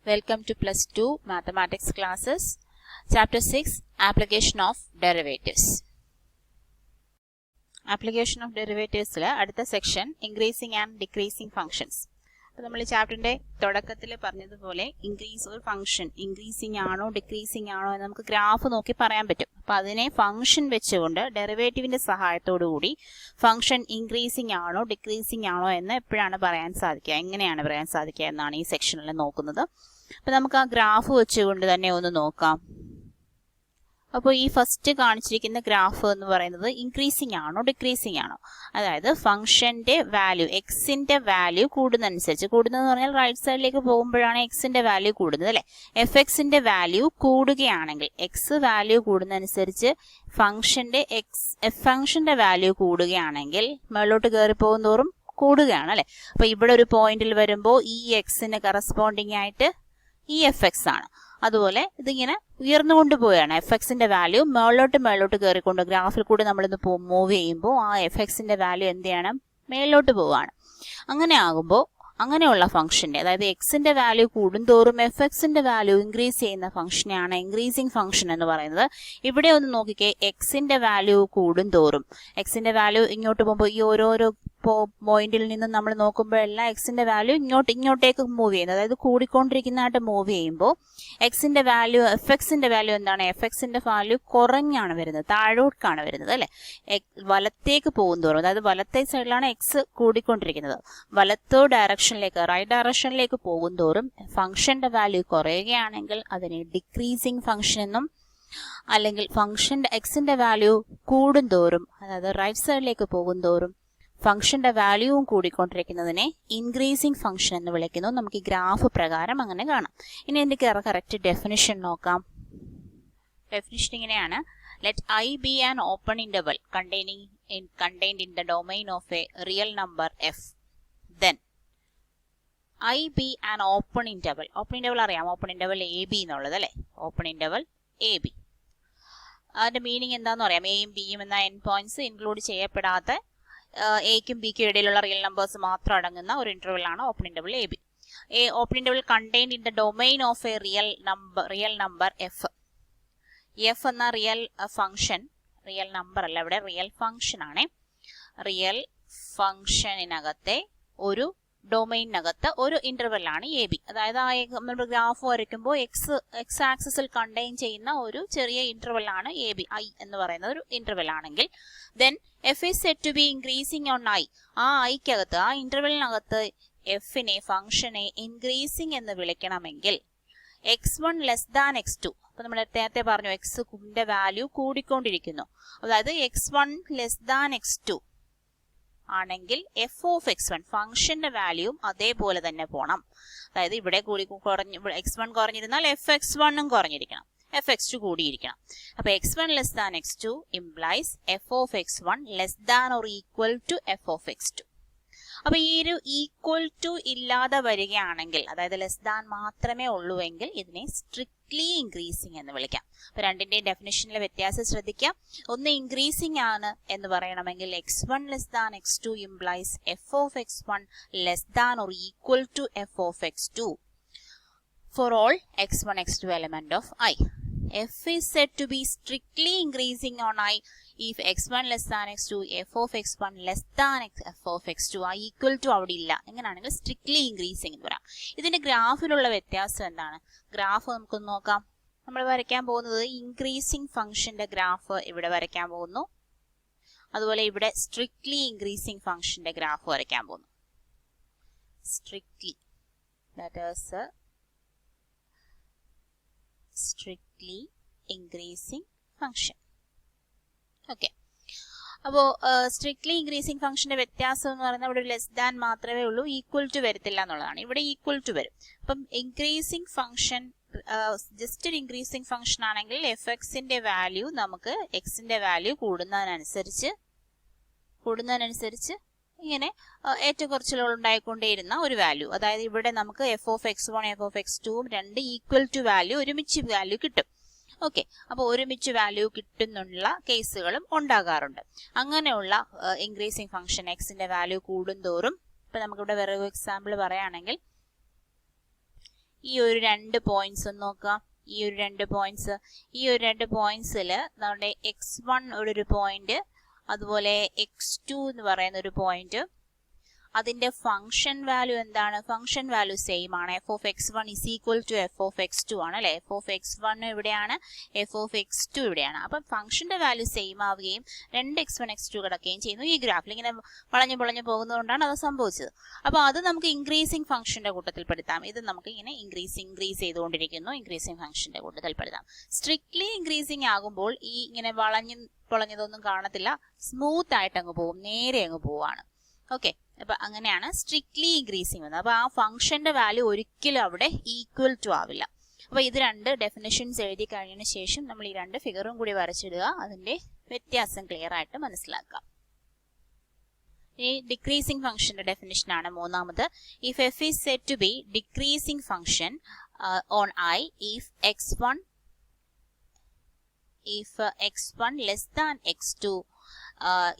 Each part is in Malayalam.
Welcome to plus 2 mathematics classes. Chapter 6 Application of Derivatives. Application of Derivatives അടുത്ത section increasing and decreasing functions. അപ്പോൾ നമ്മൾ ഈ ചാപ്റ്ററിന്റെ തുടക്കത്തിൽ പറഞ്ഞതുപോലെ ഒരു ഫംഗ്ഷൻ ഇൻക്രീസിംഗ് ആണോ ഡിക്രീസിംഗ് ആണോ എന്ന് നമുക്ക് ഗ്രാഫ് നോക്കി പറയാൻ പറ്റും. അപ്പോൾ അതിനെ ഫംഗ്ഷൻ വെച്ചുകൊണ്ട് ഡെറിവേറ്റീവിന്റെ സഹായത്തോടു കൂടി ഫംഗ്ഷൻ ഇൻക്രീസിംഗ് ആണോ ഡിക്രീസിംഗ് ആണോ എന്ന് എപ്പോഴാണ് പറയാൻ സാധിക്കുക, എങ്ങനെയാണ് പറയാൻ സാധിക്കുക എന്നാണ് ഈ സെക്ഷനിൽ നോക്കുന്നത്. അപ്പോൾ നമുക്ക് ആ ഗ്രാഫ് വെച്ചുകൊണ്ട് തന്നെ ഒന്ന് നോക്കാം. അപ്പോൾ ഈ ഫസ്റ്റ് കാണിച്ചിരിക്കുന്ന ഗ്രാഫ് എന്ന് പറയുന്നത് ഇൻക്രീസിംഗ് ആണോ ഡിക്രീസിംഗ് ആണോ, അതായത് ഫംഗ്ഷന്റെ വാല്യൂ എക്സിന്റെ വാല്യൂ കൂടുന്നതനുസരിച്ച്, കൂടുന്നതെന്ന് പറഞ്ഞാൽ റൈറ്റ് സൈഡിലേക്ക് പോകുമ്പോഴാണ് എക്സിന്റെ വാല്യൂ കൂടുന്നത് അല്ലെ. എഫ് എക്സിന്റെ വാല്യൂ കൂടുകയാണെങ്കിൽ, എക്സ് വാല്യൂ കൂടുന്നതനുസരിച്ച് ഫംഗ്ഷന്റെ വാല്യൂ കൂടുകയാണെങ്കിൽ മുകളിലോട്ട് കയറി പോകും തോറും കൂടുകയാണ് അല്ലെ. അപ്പൊ ഇവിടെ ഒരു പോയിന്റിൽ വരുമ്പോൾ ഈ എക്സിന് കറസ്പോണ്ടിങ് ആയിട്ട് ഈ എഫ് എക്സ് ആണ്. അതുപോലെ ഇതിങ്ങനെ ഉയർന്നുകൊണ്ട് പോവുകയാണ്. എഫ് എക്സിന്റെ വാല്യൂ മേളിലോട്ട് കയറിക്കൊണ്ട് ഗ്രാഫിൽ കൂടി നമ്മളിന്ന് മൂവ് ചെയ്യുമ്പോൾ ആ എഫ് എക്സിന്റെ വാല്യൂ എന്ത് ചെയ്യണം, മേളിലോട്ട് പോവുകയാണ്. അങ്ങനെ ആകുമ്പോൾ അങ്ങനെയുള്ള ഫംഗ്ഷന്റെ, അതായത് എക്സിന്റെ വാല്യൂ കൂടുന്തോറും എഫ് എക്സിന്റെ വാല്യൂ ഇൻക്രീസ് ചെയ്യുന്ന ഫംഗ്ഷനെയാണ് ഇൻക്രീസിംഗ് ഫംഗ്ഷൻ എന്ന് പറയുന്നത്. ഇവിടെ ഒന്ന് നോക്കിക്കേ, എക്സിന്റെ വാല്യൂ കൂടുന്തോറും, എക്സിന്റെ വാല്യൂ ഇങ്ങോട്ട് പോകുമ്പോൾ ഈ ഓരോരോ പോയിന്റിൽ നിന്ന് നമ്മൾ നോക്കുമ്പോഴെല്ലാം എക്സിന്റെ വാല്യൂ ഇങ്ങോട്ടേക്ക് മൂവ് ചെയ്യുന്നത്, അതായത് കൂടിക്കൊണ്ടിരിക്കുന്നതായിട്ട് മൂവ് ചെയ്യുമ്പോൾ എക്സിന്റെ വാല്യൂ എഫ് എക്സിന്റെ വാല്യൂ എന്താണ്, എഫ് എക്സിന്റെ വാല്യൂ കുറഞ്ഞാണ് വരുന്നത്, താഴോട്ടാണ് വരുന്നത് അല്ലെ. വലത്തേക്ക് പോകുന്തോറും, അതായത് വലത്തേ സൈഡിലാണ് എക്സ് കൂടിക്കൊണ്ടിരിക്കുന്നത്, വലത്തോ ഡയറക്ഷനിലേക്ക്, റൈറ്റ് ഡയറക്ഷനിലേക്ക് പോകുന്തോറും ഫംഗ്ഷന്റെ വാല്യൂ കുറയുകയാണെങ്കിൽ അതിനെ ഡിക്രീസിംഗ് ഫംഗ്ഷൻ എന്നും, അല്ലെങ്കിൽ ഫംഗ്ഷന്റെ എക്സിന്റെ വാല്യൂ കൂടുന്തോറും, അതായത് റൈറ്റ് സൈഡിലേക്ക് പോകുന്തോറും ഫംഗ്ഷന്റെ വാല്യൂവും കൂടിക്കൊണ്ടിരിക്കുന്നതിനെ ഇൻക്രീസിംഗ് ഫംഗ്ഷൻ എന്ന് വിളിക്കുന്നു. നമുക്ക് ഈ ഗ്രാഫ് പ്രകാരം അങ്ങനെ കാണാം. ഇനി ഇതിന്റെ കറക്റ്റ് ഡെഫിനിഷൻ നോക്കാം. ഡെഫിനിഷൻ ഇങ്ങനെയാണ്: let I B an open interval contained in the domain of a real number f, then I be an open interval. Open interval അറിയാം, ഓപ്പൺ ഇന്റർവൽ എ ബി എന്നുള്ളത് അല്ലെ. ഓപ്പൺ ഇന്റർവൽ എ ബി, അതിന്റെ മീനിങ് എന്താന്ന് പറയാം. എയും ബിയും എന്ന എൻ പോയിന്റ്സ് ഇൻക്ലൂഡ് ചെയ്യപ്പെടാത്ത എക്കും ബിക്കും ഇടയിലുള്ള റിയൽ നമ്പേഴ്സ് മാത്രം അടങ്ങുന്ന ഒരു ഇന്റർവൽ ആണ് open interval a B. Open interval contained in the domain of A real number F. F എന്ന റിയൽ ഫംഗ്ഷൻ, റിയൽ നമ്പർ അല്ല, ഇവിടെ റിയൽ ഫംഗ്ഷൻ ആണ്. റിയൽ ഫംഗ്ഷനകത്തെ ഒരു ഡൊമൈനകത്ത് ഒരു ഇന്റർവെൽ ആണ് എ ബി. അതായത് ആ നമ്മൾ ഗ്രാഫ് വരയ്ക്കുമ്പോൾ എക്സ് ആക്സിസിൽ കണ്ടെയ്ൻ ചെയ്യുന്ന ഒരു ചെറിയ ഇന്റർവെൽ ആണ് എ ബി. ഐ എന്ന് പറയുന്ന ഒരു ഇന്റർവെൽ ആണെങ്കിൽ then f is set to be increasing on I. ആ ഐക്കകത്ത്, ആ ഇന്റർവെലിനകത്ത് എഫിനെ, ഫംഗ്ഷനെ ഇൻക്രീസിംഗ് എന്ന് വിളിക്കണമെങ്കിൽ x1 ലെസ് ദാൻ x2. അപ്പൊ നമ്മൾ നേരത്തെ പറഞ്ഞു എക്സിന്റെ വാല്യൂ കൂടിക്കൊണ്ടിരിക്കുന്നു, അതായത് x1 ലെസ് ദാൻ x2 ആണെങ്കിൽ എഫ് ഓഫ് x1 ഫംഗ്ഷന്റെ വാല്യൂവും അതേപോലെ തന്നെ പോണം. അതായത് ഇവിടെ x1 കുറഞ്ഞിരുന്നാൽ F x1 കുറഞ്ഞിരിക്കണം, F x2 കൂടിയിരിക്കണം. അപ്പൊ x1 less than x2 implies f of x1 less than or equal to f of x2. അപ്പൊ ഈ ഒരു ഈക്വൽ ടു ഇല്ലാതെ വരികയാണെങ്കിൽ, അതായത് ലെസ് ദാൻ മാത്രമേ ഉള്ളൂവെങ്കിൽ ഇതിനെ സ്ട്രിക്ട്ലി ഇൻക്രീസിംഗ് എന്ന് വിളിക്കാം. അപ്പൊ രണ്ടിന്റെയും ഡെഫിനിഷനിലെ വ്യത്യാസം ശ്രദ്ധിക്കാം. ഒന്ന് ഇൻക്രീസിംഗ് ആണ് എന്ന് പറയണമെങ്കിൽ x1 less than x2 implies f of x1 less than or equal to f of x2 for all x1 x2 element of I. F is said to be strictly increasing on I if x1 less than x2, f of x1 less than f of x2 are equal to അവിടെ ഇല്ല. എങ്ങനെയാണെങ്കിൽ സ്ട്രിക്ട്ലി ഇൻക്രീസിംഗ് എന്ന് പറയാം. ഇതിന്റെ ഗ്രാഫിലുള്ള വ്യത്യാസം എന്താണ്? ഗ്രാഫ് നമുക്കൊന്ന് നോക്കാം. നമ്മൾ വരയ്ക്കാൻ പോകുന്നത് ഇൻക്രീസിംഗ് ഫംഗ്ഷന്റെ ഗ്രാഫ് ഇവിടെ വരയ്ക്കാൻ പോകുന്നു. അതുപോലെ ഇവിടെ സ്ട്രിക്ട്ലി ഇൻക്രീസിംഗ് ഫംഗ്ഷന്റെ ഗ്രാഫ് വരയ്ക്കാൻ പോകുന്നു. Strictly, that is strictly increasing function. Okay, അപ്പോൾ സ്ട്രിക്ട്ലി ഇൻക്രീസിംഗ് ഫംഗ്ഷന്റെ വ്യത്യാസം എന്ന് പറയുന്നത് ഇവിടെ ലെസ് ദാൻ മാത്രമേ ഉള്ളൂ, ഈക്വൽ ടു വരത്തില്ല എന്നുള്ളതാണ്. ഇവിടെ ഈക്വൽ ടു വരും. അപ്പം ഇൻക്രീസിംഗ് ഫംഗ്ഷൻ, ജസ്റ്റ് ഒരു ഇൻക്രീസിംഗ് ഫംഗ്ഷൻ ആണെങ്കിൽ എഫ് എക്സിന്റെ വാല്യൂ നമുക്ക് എക്സിന്റെ വാല്യൂ കൂടുന്നതിനനുസരിച്ച് ഇങ്ങനെ ഏറ്റക്കുറച്ചിലുകൾ ഉണ്ടായിക്കൊണ്ടേയിരുന്ന ഒരു വാല്യൂ. അതായത് ഇവിടെ നമുക്ക് F of x1 F of x2 രണ്ട് ഈക്വൽ ടു വാല്യൂ, ഒരുമിച്ച് വാല്യൂ കിട്ടും. ഓക്കെ, അപ്പോൾ ഒരുമിച്ച് വാല്യൂ കിട്ടുന്നുള്ള കേസുകളും ഉണ്ടാകാറുണ്ട്. അങ്ങനെയുള്ള ഇൻക്രീസിംഗ് ഫംഗ്ഷൻ എക്സിന്റെ വാല്യൂ കൂടുന്തോറും, ഇപ്പൊ നമുക്കിവിടെ വേറെ എക്സാമ്പിൾ പറയുകയാണെങ്കിൽ ഈ ഒരു 2 പോയിന്റ്സ് ഒന്ന് നോക്കാം. ഈ ഒരു 2 പോയിന്റ്സ്, ഈ ഒരു 2 പോയിന്റ്സിൽ നമ്മുടെ x1 ഒരു പോയിന്റ്, അതുപോലെ x2 എന്ന് പറയുന്ന ഒരു പോയിന്റ്, അതിന്റെ ഫംഗ്ഷൻ വാല്യൂ എന്താണ്? ഫംഗ്ഷൻ വാല്യൂ സെയിം ആണ്. f of x1 is equal to f of x2 ആണ് അല്ലെ. f of x1 ഇവിടെയാണ്, f of x2 ഇവിടെയാണ്. അപ്പൊ ഫംഗ്ഷന്റെ വാല്യൂ സെയിം ആവുകയും 2x1 x2 കിടക്കുകയും ചെയ്യുന്നു. ഈ ഗ്രാഫിൽ ഇങ്ങനെ വളഞ്ഞു പൊളഞ്ഞു പോകുന്നതുകൊണ്ടാണ് അത് സംഭവിച്ചത്. അപ്പൊ അത് നമുക്ക് ഇൻക്രീസിംഗ് ഫംഗ്ഷന്റെ കൂട്ടത്തിൽ പെടുത്താം. ഇത് നമുക്ക് ഇങ്ങനെ ഇൻക്രീസ് ചെയ്തുകൊണ്ടിരിക്കുന്നു, ഇൻക്രീസിംഗ് ഫംഗ്ഷന്റെ കൂട്ടത്തിൽ പെടുത്താം. സ്ട്രിക്ട്ലി ഇൻക്രീസിംഗ് ആകുമ്പോൾ ഈ ഇങ്ങനെ വളഞ്ഞു പൊളഞ്ഞതൊന്നും കാണത്തില്ല, സ്മൂത്ത് ആയിട്ട് അങ്ങ് പോകും, നേരെ അങ്ങ് പോവാണ്. ഓക്കെ, അപ്പൊ അങ്ങനെയാണ് സ്ട്രിക്ട്ലി ഇൻക്രീസിംഗ് വന്നത്. അപ്പൊ ആ ഫംഗ്ഷന്റെ വാല്യൂ ഒരിക്കലും അവിടെ ഈക്വൽ ടു ആവില്ല. അപ്പൊ ഇത് 2 ഡെഫിനിഷൻസ് എഴുതി കഴിഞ്ഞതിന് ശേഷം നമ്മൾ ഈ 2 ഫിഗറും കൂടി വരച്ചിടുക, അതിന്റെ വ്യത്യാസം ക്ലിയർ ആയിട്ട് മനസ്സിലാക്കാം. ഈ ഡിക്രീസിംഗ് ഫംഗ്ഷന്റെ ഡെഫിനിഷൻ ആണ് മൂന്നാമത്. If f is said to be decreasing function on I if x1 less than x2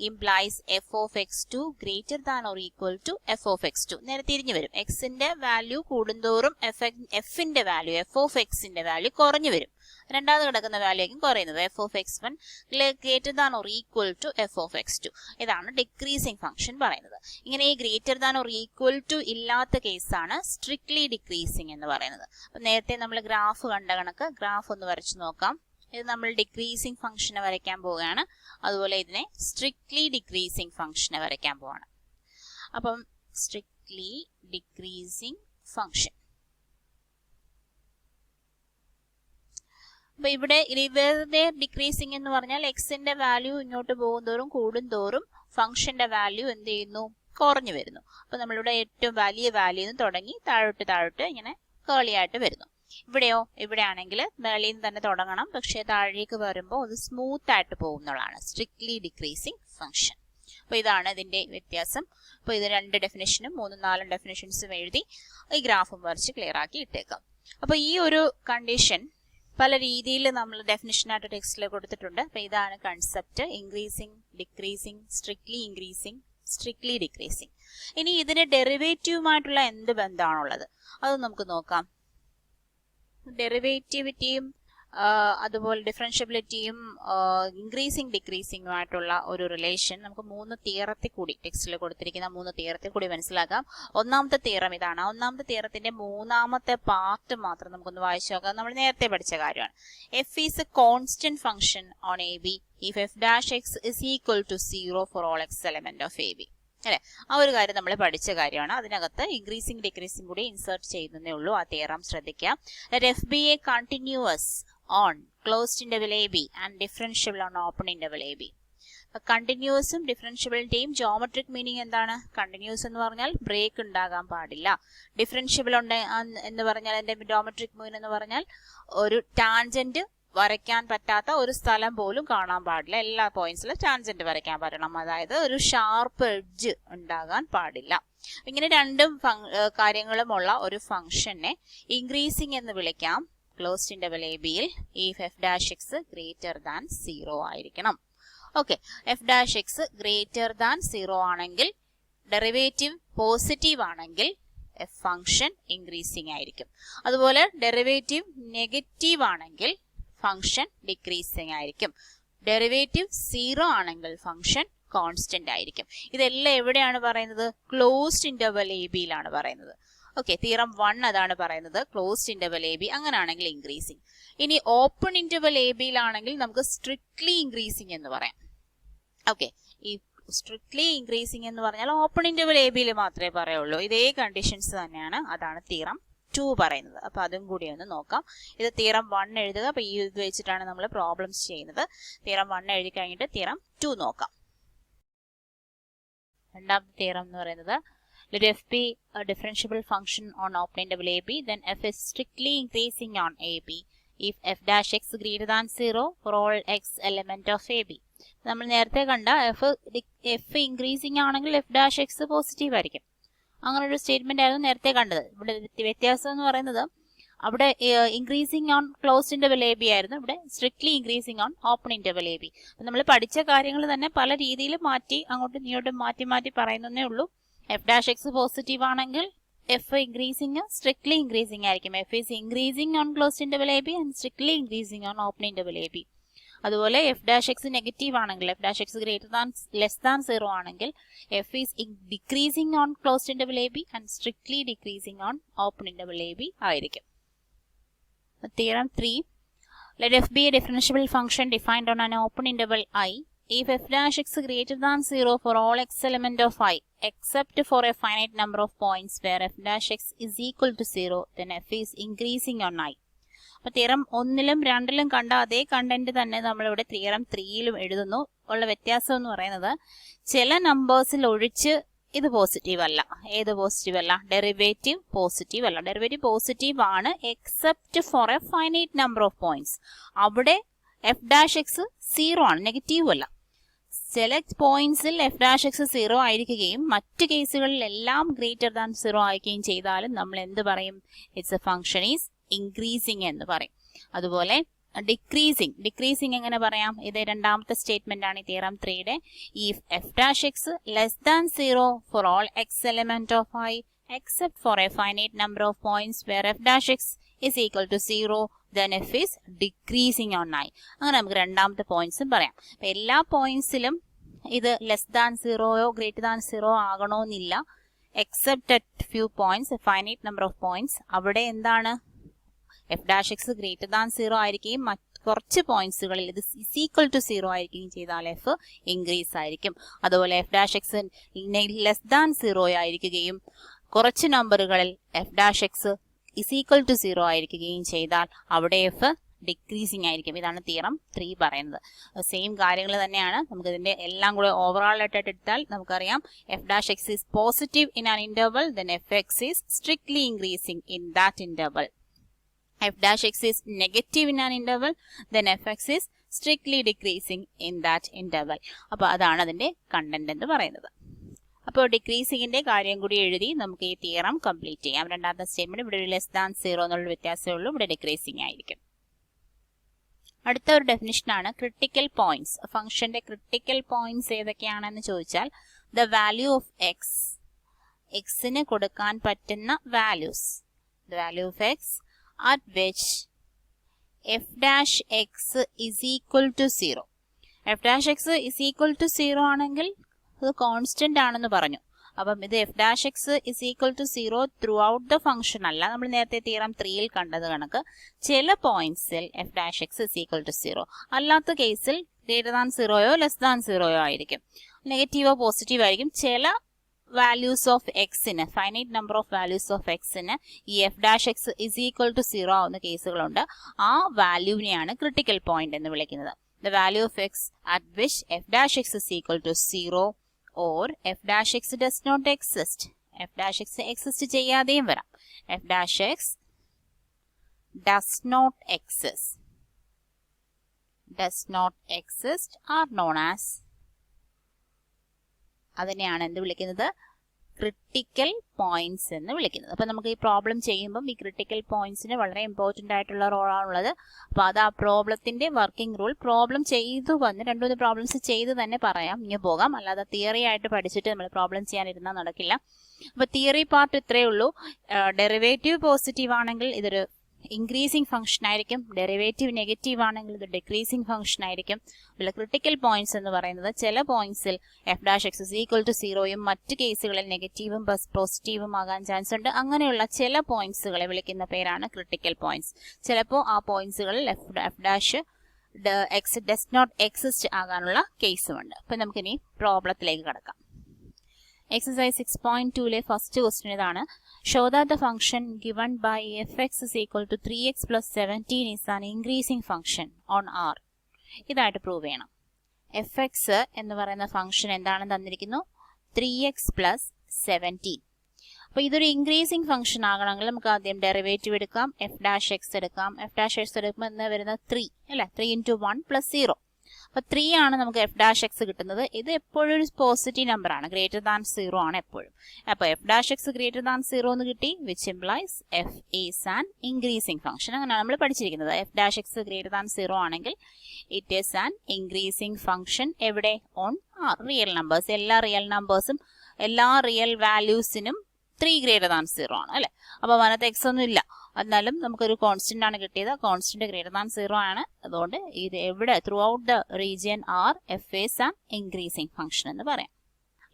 implies f of x2 greater than or equal to f of x2. നേരെ തിരിഞ്ഞു വരും. എക്സിന്റെ വാല്യൂ കൂടുന്തോറും എഫിന്റെ വാല്യൂ, എഫ് ഓഫ് എക്സിന്റെ വാല്യൂ കുറഞ്ഞു വരും. രണ്ടാമത് കിടക്കുന്ന വാല്യൂ ആയിരിക്കും കുറയുന്നത്. F of x1 greater than or equal to f of x2. ഇതാണ് ഡിക്രീസിംഗ് ഫംഗ്ഷൻ പറയുന്നത്. ഇങ്ങനെ ഈ greater than or equal to ഇല്ലാത്ത കേസാണ് സ്ട്രിക്ട്ലി ഡിക്രീസിംഗ് എന്ന് പറയുന്നത്. അപ്പൊ നേരത്തെ നമ്മൾ ഗ്രാഫ് കണ്ട കണക്ക് ഗ്രാഫ് ഒന്ന് വരച്ചു നോക്കാം. ഇത് നമ്മൾ ഡിക്രീസിംഗ് ഫംഗ്ഷനെ വരയ്ക്കാൻ പോവുകയാണ്. അതുപോലെ ഇതിനെ സ്ട്രിക്ട്ലി ഡിക്രീസിംഗ് ഫംഗ്ഷനെ വരയ്ക്കാൻ പോവാണ്. അപ്പം സ്ട്രിക്ട്ലി ഡിക്രീസിംഗ് ഫംഗ്ഷൻ. അപ്പൊ ഇവിടെ വെറുതെ ഡിക്രീസിംഗ് എന്ന് പറഞ്ഞാൽ എക്സിന്റെ വാല്യൂ ഇങ്ങോട്ട് പോകുന്തോറും കൂടുന്തോറും ഫംഗ്ഷന്റെ വാല്യൂ എന്ത് ചെയ്യുന്നു? കുറഞ്ഞു വരുന്നു. അപ്പൊ നമ്മളിവിടെ ഏറ്റവും വലിയ വാല്യൂ തുടങ്ങി താഴോട്ട് ഇങ്ങനെ കേളിയായിട്ട് വരുന്നു. ഇവിടെയോ, ഇവിടെ ആണെങ്കിൽ മേളിൽ നിന്ന് തന്നെ തുടങ്ങണം, പക്ഷെ താഴേക്ക് വരുമ്പോൾ അത് സ്മൂത്ത് ആയിട്ട് പോകുന്നതാണ് സ്ട്രിക്ട്ലി ഡിക്രീസിംഗ് ഫംഗ്ഷൻ. അപ്പൊ ഇതാണ് ഇതിന്റെ വ്യത്യാസം. അപ്പൊ ഇത് 2 ഡെഫിനേഷനും 3-4 ഡെഫിനേഷൻസും എഴുതി ഈ ഗ്രാഫും വരച്ച് ക്ലിയർ ആക്കി ഇട്ടേക്കാം. അപ്പൊ ഈ ഒരു കണ്ടീഷൻ പല രീതിയിൽ നമ്മൾ ഡെഫിനേഷനായിട്ട് ടെക്സ്റ്റിൽ കൊടുത്തിട്ടുണ്ട്. അപ്പൊ ഇതാണ് concept: increasing, decreasing, strictly increasing, strictly decreasing. ഇനി ഇതിന് ഡെറിവേറ്റീവുമായിട്ടുള്ള എന്ത് ബന്ധമാണുള്ളത് അത് നമുക്ക് നോക്കാം. ഡെറിവേറ്റിവിറ്റിയും അതുപോലെ ഡിഫറൻഷ്യബിലിറ്റിയും ഇൻക്രീസിംഗ് ഡിക്രീസിംഗുമായിട്ടുള്ള ഒരു റിലേഷൻ നമുക്ക് 3 തിയറത്തിൽ കൂടി, ടെക്സ്റ്റിൽ കൊടുത്തിരിക്കുന്ന 3 തിയറത്തിൽ കൂടി മനസ്സിലാക്കാം. ഒന്നാമത്തെ തിയറം ഇതാണ്. ഒന്നാമത്തെ തിയറത്തിന്റെ 3ാമത്തെ പാർട്ട് മാത്രം നമുക്കൊന്ന് വായിച്ചു നോക്കാം. നമ്മൾ നേരത്തെ പഠിച്ച കാര്യമാണ്. F is a constant function on a b if f dash x is equal to 0 for all x element of a b. അല്ലെ, ആ ഒരു കാര്യം നമ്മൾ പഠിച്ച കാര്യമാണ്. അതിനകത്ത് ഇൻക്രീസിംഗ് ഡിക്രീസിംഗ് കൂടി ഇൻസേർട്ട് ചെയ്യുന്നേ ഉള്ളൂ. ആ തിയറം ശ്രദ്ധിക്കാം. F be a continuous on closed interval a b and differentiable on open interval a b. കണ്ടിന്യൂസും ഡിഫറൻഷ്യബിലിറ്റിയും ജോമെട്രിക് മീനിങ് എന്താണ്? കണ്ടിന്യൂസ് എന്ന് പറഞ്ഞാൽ ബ്രേക്ക് ഉണ്ടാകാൻ പാടില്ല. ഡിഫറൻഷ്യബിൾ എന്ന് പറഞ്ഞാൽ അതിന്റെ ജോമെട്രിക് മീനിങ് എന്ന് പറഞ്ഞാൽ ഒരു ടാൻജന്റ് വരയ്ക്കാൻ പറ്റാത്ത ഒരു സ്ഥലം പോലും കാണാൻ പാടില്ല. എല്ലാ പോയിന്റ്സിലും ടാൻജന്റ് വരയ്ക്കാൻ പറ്റണം. അതായത് ഒരു ഷാർപ്പ് എഡ്ജ് ഉണ്ടാകാൻ പാടില്ല. ഇങ്ങനെ 2 കാര്യങ്ങളുമുള്ള ഒരു ഫംഗ്ഷനെ ഇൻക്രീസിംഗ് എന്ന് വിളിക്കാം. ക്ലോസ്ഡ് ഇന്റർവൽ എ ബിയിൽ if f dash x greater than 0 ആയിരിക്കണം. Okay, F dash x greater than 0 ആണെങ്കിൽ, ഡെറിവേറ്റീവ് പോസിറ്റീവ് ആണെങ്കിൽ ഫംഗ്ഷൻ ഇൻക്രീസിംഗ് ആയിരിക്കും. അതുപോലെ ഡെറിവേറ്റീവ് നെഗറ്റീവ് ആണെങ്കിൽ ഫംഗ്ഷൻ ഡിക്രീസിംഗ് ആയിരിക്കും. ഡെറിവേറ്റീവ് 0 ആണെങ്കിൽ ഫംഗ്ഷൻ കോൺസ്റ്റന്റ് ആയിരിക്കും. ഇതെല്ലാം എവിടെയാണ് പറയുന്നത്? ക്ലോസ്ഡ് ഇന്റർവൽ എ ബിയിലാണ് പറയുന്നത്. ഓക്കെ, തിയറം 1 അതാണ് പറയുന്നത്, ക്ലോസ്ഡ് ഇന്റർവൽ എ ബി. അങ്ങനെയാണെങ്കിൽ ഇൻക്രീസിംഗ്. ഇനി ഓപ്പൺ ഇന്റർവൽ എ ബിയിലാണെങ്കിൽ നമുക്ക് സ്ട്രിക്ട്ലി ഇൻക്രീസിംഗ് എന്ന് പറയാം. ഓക്കെ, ഈ സ്ട്രിക്ട്ലി ഇൻക്രീസിംഗ് എന്ന് പറഞ്ഞാൽ ഓപ്പൺ ഇന്റർവൽ എ ബിയിൽ മാത്രമേ പറയുള്ളൂ. ഇതേ കണ്ടീഷൻസ് തന്നെയാണ്. അതാണ് തിയറം 2 പറയുന്നത്. അപ്പൊ അതും കൂടി ഒന്ന് നോക്കാം. ഇത് തിയറം 1 എഴുതുക. അപ്പൊ ഈ ഇത് വെച്ചിട്ടാണ് നമ്മൾ പ്രോബ്ലംസ് ചെയ്യുന്നത്. തിയറം 1 എഴുതി കഴിഞ്ഞിട്ട് തിയറം 2 നോക്കാം. രണ്ടാമത്തെ തിയറം എന്ന് പറയുന്നത് let f be a differentiable function on open interval ab, then f is strictly increasing on ab if f dash x greater than 0 for all x element of ab. നമ്മൾ നേരത്തെ കണ്ട f ഇൻക്രീസിംഗ് ആണെങ്കിൽ f dash x പോസിറ്റീവ് ആയിരിക്കും. അങ്ങനെ ഒരു സ്റ്റേറ്റ്മെന്റ് ആയിരുന്നു നേരത്തെ കണ്ടത്. ഇവിടെ വ്യത്യാസം എന്ന് പറയുന്നത് അവിടെ increasing on closed interval a B ആയിരുന്നു, ഇവിടെ strictly increasing on open interval a B. നമ്മൾ പഠിച്ച കാര്യങ്ങൾ തന്നെ പല രീതിയിൽ മാറ്റി അങ്ങോട്ടും ഇങ്ങോട്ടും മാറ്റി പറയുന്നേ ഉള്ളൂ. എഫ് ഡാഷ് എക്സ് പോസിറ്റീവ് ആണെങ്കിൽ എഫ് ഇൻക്രീസിങ് സ്ട്രിക്ട്ലി ഇൻക്രീസിങ് ആയിരിക്കും. F is increasing on closed interval a b and strictly increasing on open interval a B. അതുപോലെ എഫ് ഡാഷ് എക്സ് നെഗറ്റീവ് ആണെങ്കിൽ, F dash x greater than less than 0 ആണെങ്കിൽ F is decreasing on closed interval a b and strictly decreasing on open interval a B ആയിരിക്കും. Theorem 3. Let f be a differentiable function defined on an open interval I if f dash x greater than 0 for all x element of I except for a finite number of points where f dash x is equal to 0, then f is increasing on I. അപ്പോൾ തിയറം 1ലും 2ലും കണ്ട അതേ കണ്ടന്റ് തന്നെ നമ്മളിവിടെ തിയറം 3ലും എഴുതുന്നു. ഉള്ള വ്യത്യാസം എന്ന് പറയുന്നത് ചില നമ്പേഴ്സിൽ ഒഴിച്ച് ഇത് പോസിറ്റീവ് അല്ല. ഏത് പോസിറ്റീവ് അല്ല? ഡെറിവേറ്റീവ് പോസിറ്റീവ് അല്ല. ഡെറിവേറ്റീവ് പോസിറ്റീവ് ആണ് except for a finite number of points. അവിടെ എഫ് ഡാഷ് എക്സ് 0 ആണ്, നെഗറ്റീവ് അല്ല. ചില പോയിന്റ്സിൽ എഫ് ഡാഷ് എക്സ് 0 ആയിരിക്കുകയും മറ്റ് കേസുകളിൽ എല്ലാം ഗ്രേറ്റർ ദാൻ 0 ആയിരിക്കുകയും ചെയ്താലും നമ്മൾ എന്ത് പറയും? It's A function is increasing എന്ന് പറയും. അതുപോലെ ഡിക്രീസിങ് എങ്ങനെ പറയാം? ഇത് രണ്ടാമത്തെ സ്റ്റേറ്റ്മെന്റ് ആണ് തിയറം 3യുടെ. If f dash x less than 0 for all x element of I except for a finite number of points where f dash x is equal to 0 then f is decreasing on I. അങ്ങനെ നമുക്ക് രണ്ടാമത്തെ പോയിന്റ്സും പറയാം. എല്ലാ പോയിന്റ്സിലും ഇത് ലെസ് ദാൻ 0യോ ഗ്രേറ്റർ ദാൻ 0 ആകണമെന്നില്ല. Except at few points, finite number of points. അവിടെ എന്താണ്? F dash x greater than 0 ആയിരിക്കുകയും കുറച്ച് പോയിന്റ്സുകളിൽ ഇത് ഇസ് ഈക്വൽ ടു 0 ആയിരിക്കുകയും ചെയ്താൽ എഫ് ഇൻക്രീസ് ആയിരിക്കും. അതുപോലെ f dash x less than 0 ആയിരിക്കുകയും കുറച്ച് നമ്പറുകളിൽ f dash x is equal to 0 ആയിരിക്കുകയും ചെയ്താൽ അവിടെ എഫ് ഡിക്രീസിങ് ആയിരിക്കും. ഇതാണ് തിയറം 3 പറയുന്നത്. സെയിം കാര്യങ്ങൾ തന്നെയാണ്. നമുക്ക് ഇതിന്റെ എല്ലാം കൂടെ ഓവറോൾ ആയിട്ട് എടുത്താൽ നമുക്കറിയാം F dash X is positive in an interval, then F X is strictly increasing in that interval. F dash x is negative in an interval, then fx is strictly decreasing in that interval. അപ്പോൾ അതാണ് അതിന്റെ കണ്ടന്റ് എന്ന് പറയുന്നത്. അപ്പോൾ ഡിക്രീസിങ്ങിന്റെ കാര്യം കൂടി എഴുതി നമുക്ക് ഈ തിയറം കംപ്ലീറ്റ് ചെയ്യാം. രണ്ടാമത്തെ സ്റ്റേറ്റ്മെന്റ് ഇവിടെ ലെസ് ദാൻ 0 എന്നുള്ള വ്യത്യാസമേ ഉള്ളൂ, ഇവിടെ ഡിക്രീസിങ് ആയിരിക്കും. അടുത്ത ഒരു ഡെഫിനിഷൻ ആണ് ക്രിട്ടിക്കൽ പോയിന്റ്സ്. ഫംഗ്ഷന്റെ ക്രിട്ടിക്കൽ പോയിന്റ്സ് ഏതൊക്കെയാണെന്ന് ചോദിച്ചാൽ ദ വാല്യൂ ഓഫ് എക്സ്, എക്സിന് കൊടുക്കാൻ പറ്റുന്ന values, the value of X at which f dash x is equal to 0. f dash x is equal to 0 ആണെങ്കിൽ അത് കോൺസ്റ്റന്റ് ആണെന്ന് പറഞ്ഞു. അപ്പം ഇത് f dash x is equal to 0 throughout the function അല്ല. നമ്മൾ നേരത്തെ തിയറം 3യിൽ കണ്ടത് കണക്ക് ചില പോയിന്റ്സിൽ f dash x is equal to 0, അല്ലാത്ത കേസിൽ ഗ്രേറ്റർ ദാൻ 0യോ ലെസ് ദാൻ 0യോ ആയിരിക്കും. നെഗറ്റീവോ പോസിറ്റീവ് ആയിരിക്കും. ചില വാല്യൂസ് ഓഫ് എക്സിന്, finite number of values of എക്സിന് ഈ f dash x is equal to 0 ആവുന്ന കേസുകളുണ്ട്. ആ വാല്യൂവിനെയാണ് ക്രിട്ടിക്കൽ പോയിന്റ് എന്ന് വിളിക്കുന്നത്. The value of x at which f dash x is equal to 0 or f dash x does not exist. F dash x exist ചെയ്യാതെയും വരാം. F dash x does not exist are known as, അതിനെയാണ് എന്ത് വിളിക്കുന്നത്? ക്രിട്ടിക്കൽ പോയിന്റ്സ് എന്ന് വിളിക്കുന്നത്. അപ്പൊ നമുക്ക് ഈ പ്രോബ്ലം ചെയ്യുമ്പോൾ ഈ ക്രിട്ടിക്കൽ പോയിന്റ്സിന് വളരെ ഇമ്പോർട്ടന്റ് ആയിട്ടുള്ള റോളാണുള്ളത്. അപ്പൊ അത് ആ പ്രോബ്ലത്തിന്റെ വർക്കിംഗ് റൂൾ പ്രോബ്ലം ചെയ്തു വന്ന് 2-3 പ്രോബ്ലംസ് ചെയ്ത് തന്നെ പറയാം, ഇങ്ങനെ പോകാം. അല്ലാതെ തിയറി ആയിട്ട് പഠിച്ചിട്ട് നമ്മൾ പ്രോബ്ലം ചെയ്യാനിരുന്നാൽ നടക്കില്ല. അപ്പൊ തിയറി പാർട്ട് ഇത്രയേ ഉള്ളൂ. ഡെറിവേറ്റീവ് പോസിറ്റീവ് ആണെങ്കിൽ ഇതൊരു ഇൻക്രീസിംഗ് ഫംഗ്ഷൻ ആയിരിക്കും. ഡെറിവേറ്റീവ് നെഗറ്റീവ് ആണെങ്കിൽ ഇത് ഡിക്രീസിംഗ് ഫംഗ്ഷൻ ആയിരിക്കും. ഇതിലെ ക്രിട്ടിക്കൽ പോയിന്റ്സ് എന്ന് പറയുന്നത് ചില പോയിന്റ്സിൽ f dash x is equal to 0യും മറ്റ് കേസുകളിൽ നെഗറ്റീവും പോസിറ്റീവും ആകാൻ ചാൻസ് ഉണ്ട്. അങ്ങനെയുള്ള ചില പോയിന്റ്സുകളെ വിളിക്കുന്ന പേരാണ് ക്രിട്ടിക്കൽ പോയിന്റ്സ്. ചിലപ്പോൾ ആ പോയിന്റ്സുകളിൽ f dash x does not exist ആകാനുള്ള കേസുമുണ്ട്. അപ്പൊ നമുക്കിനി പ്രോബ്ലത്തിലേക്ക് കടക്കാം. Exercise 6.2 ഫസ്റ്റ് ക്വസ്റ്റ്യൻ ഇതാണ്. Show that the function given by fx is equal to 3x plus 17 is an increasing function on R. ഇതായിട്ട് പ്രൂവ് ചെയ്യണം. fx എന്ന് പറയുന്ന ഫംഗ്ഷൻ എന്താണെന്ന് തന്നിരിക്കുന്നു? 3x plus 17. അപ്പോൾ ഇതൊരു ഇൻക്രീസിംഗ് ഫംഗ്ഷൻ ആകണമെങ്കിൽ നമുക്ക് ആദ്യം ഡെറിവേറ്റീവ് എടുക്കാം, എഫ് ഡാഷ് എക്സ് എടുക്കാം. എഫ് ഡാഷ് എക്സ് എടുക്കുമ്പോൾ എന്ന് വരുന്നത് 3 അല്ലേ? 3 into 1 plus 0. അപ്പൊ 3 ആണ് നമുക്ക് എഫ് ഡാഷ് എക്സ് കിട്ടുന്നത്. ഇത് എപ്പോഴും ഒരു പോസിറ്റീവ് നമ്പർ ആണ്, ഗ്രേറ്റർ ദാൻ 0 ആണ് എപ്പോഴും. അപ്പൊ f dash x greater than 0 എന്ന് കിട്ടി, which implies f is an increasing function. അങ്ങനെയാണ് നമ്മൾ പഠിച്ചിരിക്കുന്നത്. F dash x greater than 0 ആണെങ്കിൽ it is an increasing function. എവിടെ? On R. റിയൽ നമ്പേഴ്സ്, എല്ലാ റിയൽ നമ്പേഴ്സും എല്ലാ റിയൽ വാല്യൂസിനും 3 ഗ്രേറ്റർ ദാൻ 0 ആണ് അല്ലെ. അപ്പൊ അതിനകത്ത് എക്സ് ഒന്നും ഇല്ല, എന്നാലും നമുക്കൊരു കോൺസ്റ്റന്റ് ആണ് കിട്ടിയത്. കോൺസ്റ്റന്റ് ഗ്രേറ്റർ ദാൻ 0 ആണ്. അതുകൊണ്ട് ഇത് എവിടെ throughout the region R f is an increasing function എന്ന് പറയാം.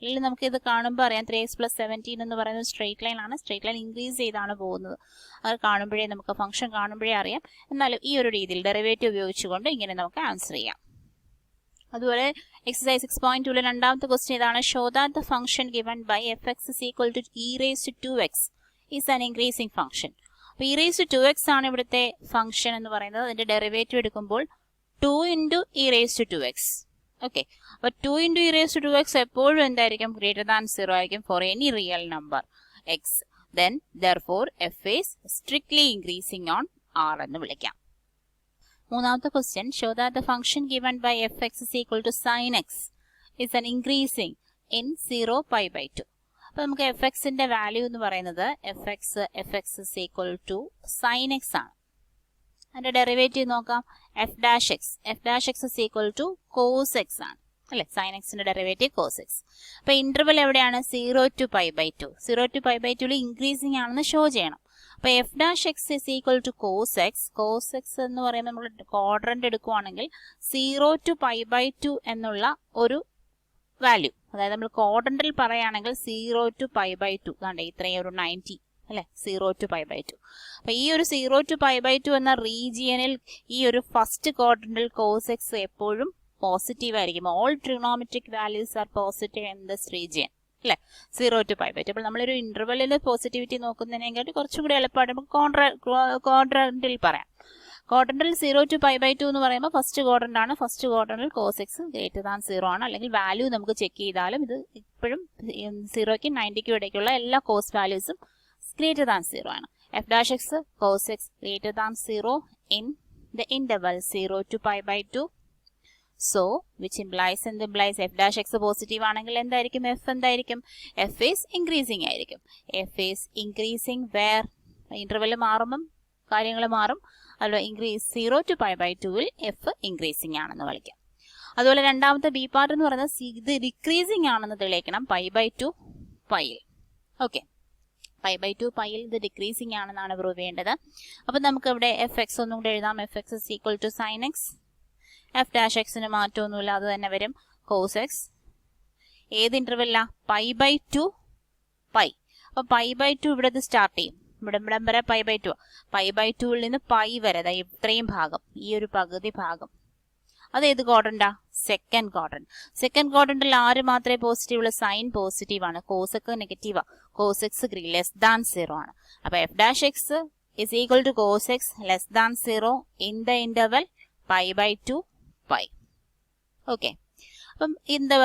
അല്ലെങ്കിൽ നമുക്ക് ഇത് കാണുമ്പോൾ അറിയാം 3x + 17 എന്ന് പറയുന്നത് സ്ട്രേറ്റ് ലൈൻ ആണ്. സ്ട്രേറ്റ് ലൈൻ ഇൻക്രീസ് ചെയ്താണ് പോകുന്നത്. അത് കാണുമ്പോഴേ നമുക്ക് ഫംഗ്ഷൻ കാണുമ്പോഴേ അറിയാം. എന്നാലും ഈ ഒരു രീതിയിൽ ഡെറിവേറ്റീവ് ഉപയോഗിച്ചുകൊണ്ട് ഇങ്ങനെ നമുക്ക് ആൻസർ ചെയ്യാം. അതുപോലെ എക്സസൈസ് 6.2 രണ്ടാമത്തെ ക്വസ്റ്റ്യൻ ഇതാണ്. Show that the function given by fx is equal to e raised to 2x is an increasing function. അപ്പോൾ e raised to 2x ആണ് ഇവിടുത്തെ ഫംഗ്ഷൻ എന്ന് പറയുന്നത്. അതിന്റെ ഡെറിവേറ്റീവ് എടുക്കുമ്പോൾ 2 × e raised to 2x. Okay, അപ്പോൾ 2 × e raised to 2x എപ്പോഴും എന്തായിരിക്കും? ഗ്രേറ്റർ ദാൻ 0 ആയിരിക്കും for any real number x. Then therefore f is strictly increasing on r എന്ന് വിളിക്കാം. മൂന്നാമത്തെ question. Show that the function given by fx is equal to sin x is an increasing in 0π/2. അപ്പോൾ നമുക്ക് fxന്റെ വാല്യൂ എന്ന് പറയുന്നത് fx is equal to sin x ആണ്. അതിന്റെ ഡെറിവേറ്റീവ് നോക്കാം. f'(x) is equal to cos x ആണ് അല്ലെ. sin xന്റെ ഡെറിവേറ്റീവ് cos x. അപ്പൊ ഇന്റർവൽ എവിടെയാണ്? 0 to π/2. 0 to π/2 ഇൻക്രീസിംഗ് ആണെന്ന് ഷോ ചെയ്യണം. അപ്പൊ f'(x) is equal to cos x. cos x എന്ന് പറയുമ്പോൾ നമ്മൾ ക്വാഡ്രന്റ് എടുക്കുവാണെങ്കിൽ 0 to π/2 എന്നുള്ള ഒരു വാല്യൂ, അതായത് നമ്മൾ ക്വാഡ്രന്റിൽ പറയുകയാണെങ്കിൽ 0 to π/2 അതാണ്ട് ഇത്രയും ഒരു 90 അല്ലെ, 0 to π/2. അപ്പൊ ഈ ഒരു 0 to π/2 എന്ന റീജിയനിൽ ഈ ഒരു ഫസ്റ്റ് ക്വാഡ്രന്റിൽ cos x എപ്പോഴും പോസിറ്റീവ് ആയിരിക്കും. All trigonometric values are positive in this region അല്ലെ, 0 to π/2. അപ്പോൾ നമ്മളൊരു ഇന്റർവെല്ലിൽ പോസിറ്റിവിറ്റി നോക്കുന്നതിനെക്കാട്ടി കുറച്ചും കൂടി എളുപ്പമായിട്ട് നമുക്ക് ക്വാഡ്രന്റിൽ പറയാം. ക്വാഡ്രന്റിൽ 0 to π/2 എന്ന് പറയുമ്പോൾ ഫസ്റ്റ് ക്വാഡ്രന്റ് ആണ്. ഫസ്റ്റ് ക്വാഡ്രന്റിൽ cos x ഗ്രേറ്റർ ദാൻ 0 ആണ്. അല്ലെങ്കിൽ വാല്യൂ നമുക്ക് ചെക്ക് ചെയ്താലും ഇത് ഇപ്പോഴും 0ക്കും 90ക്കും ഇടയ്ക്കുള്ള എല്ലാ കോസ് വാല്യൂസും ഗ്രേറ്റർ ദാൻ 0 ആണ്. f'(x) cos x greater than 0 in the interval 0 to π/2. So which implies f'(x) positive ആണെങ്കിൽ എന്തായിരിക്കും? f എന്തായിരിക്കും? f is increasing ആയിരിക്കും. f is increasing where interval മാറുമ്പം കാര്യങ്ങൾ മാറും. അതുപോലെ ഇൻക്രീസ് 0 to π/2 f ഇൻക്രീസിംഗ് ആണെന്ന് വിളിക്കാം. അതുപോലെ രണ്ടാമത്തെ ബി പാർട്ട് എന്ന് പറയുന്നത് ഇത് ഡിക്രീസിംഗ് ആണെന്ന് തെളിയിക്കണം π/2 പൈയിൽ. ഓക്കെ, π/2 പൈയിൽ ഇത് ഡിക്രീസിംഗ് ആണെന്നാണ് പ്രൂവ് ചെയ്യേണ്ടത്. അപ്പൊ നമുക്ക് ഇവിടെ fx ഒന്നും കൂടെ എഴുതാം. fx is equal to sin x. f'(x)ന് മാറ്റമൊന്നുമില്ല, അത് തന്നെ വരും. cos x ഏത് ഇന്റർവെല്ല? π/2 പൈ. അപ്പൊ π/2 ഇവിടെ ഇത് സ്റ്റാർട്ട് ചെയ്യും. ഇവിടെ വരെ π/2. π/2 നിന്ന് പൈ വരെ ഇത്രയും ഭാഗം, ഈ ഒരു പകുതി ഭാഗം, അത് ഏത് ക്വാഡ്രന്റാ? Second quadrant. സെക്കൻഡ് ക്വാഡ്രന്റിൽ ആര് മാത്രമേ പോസിറ്റീവ് ഉള്ളൂ? സൈൻ പോസിറ്റീവ് ആണ്, cos x നെഗറ്റീവാ. cos x ലെസ് ദാൻ 0 ആണ്. അപ്പൊ f'(x) is equal to cos x less than 0 in the interval π/2 pi. Okay, അപ്പം എന്താ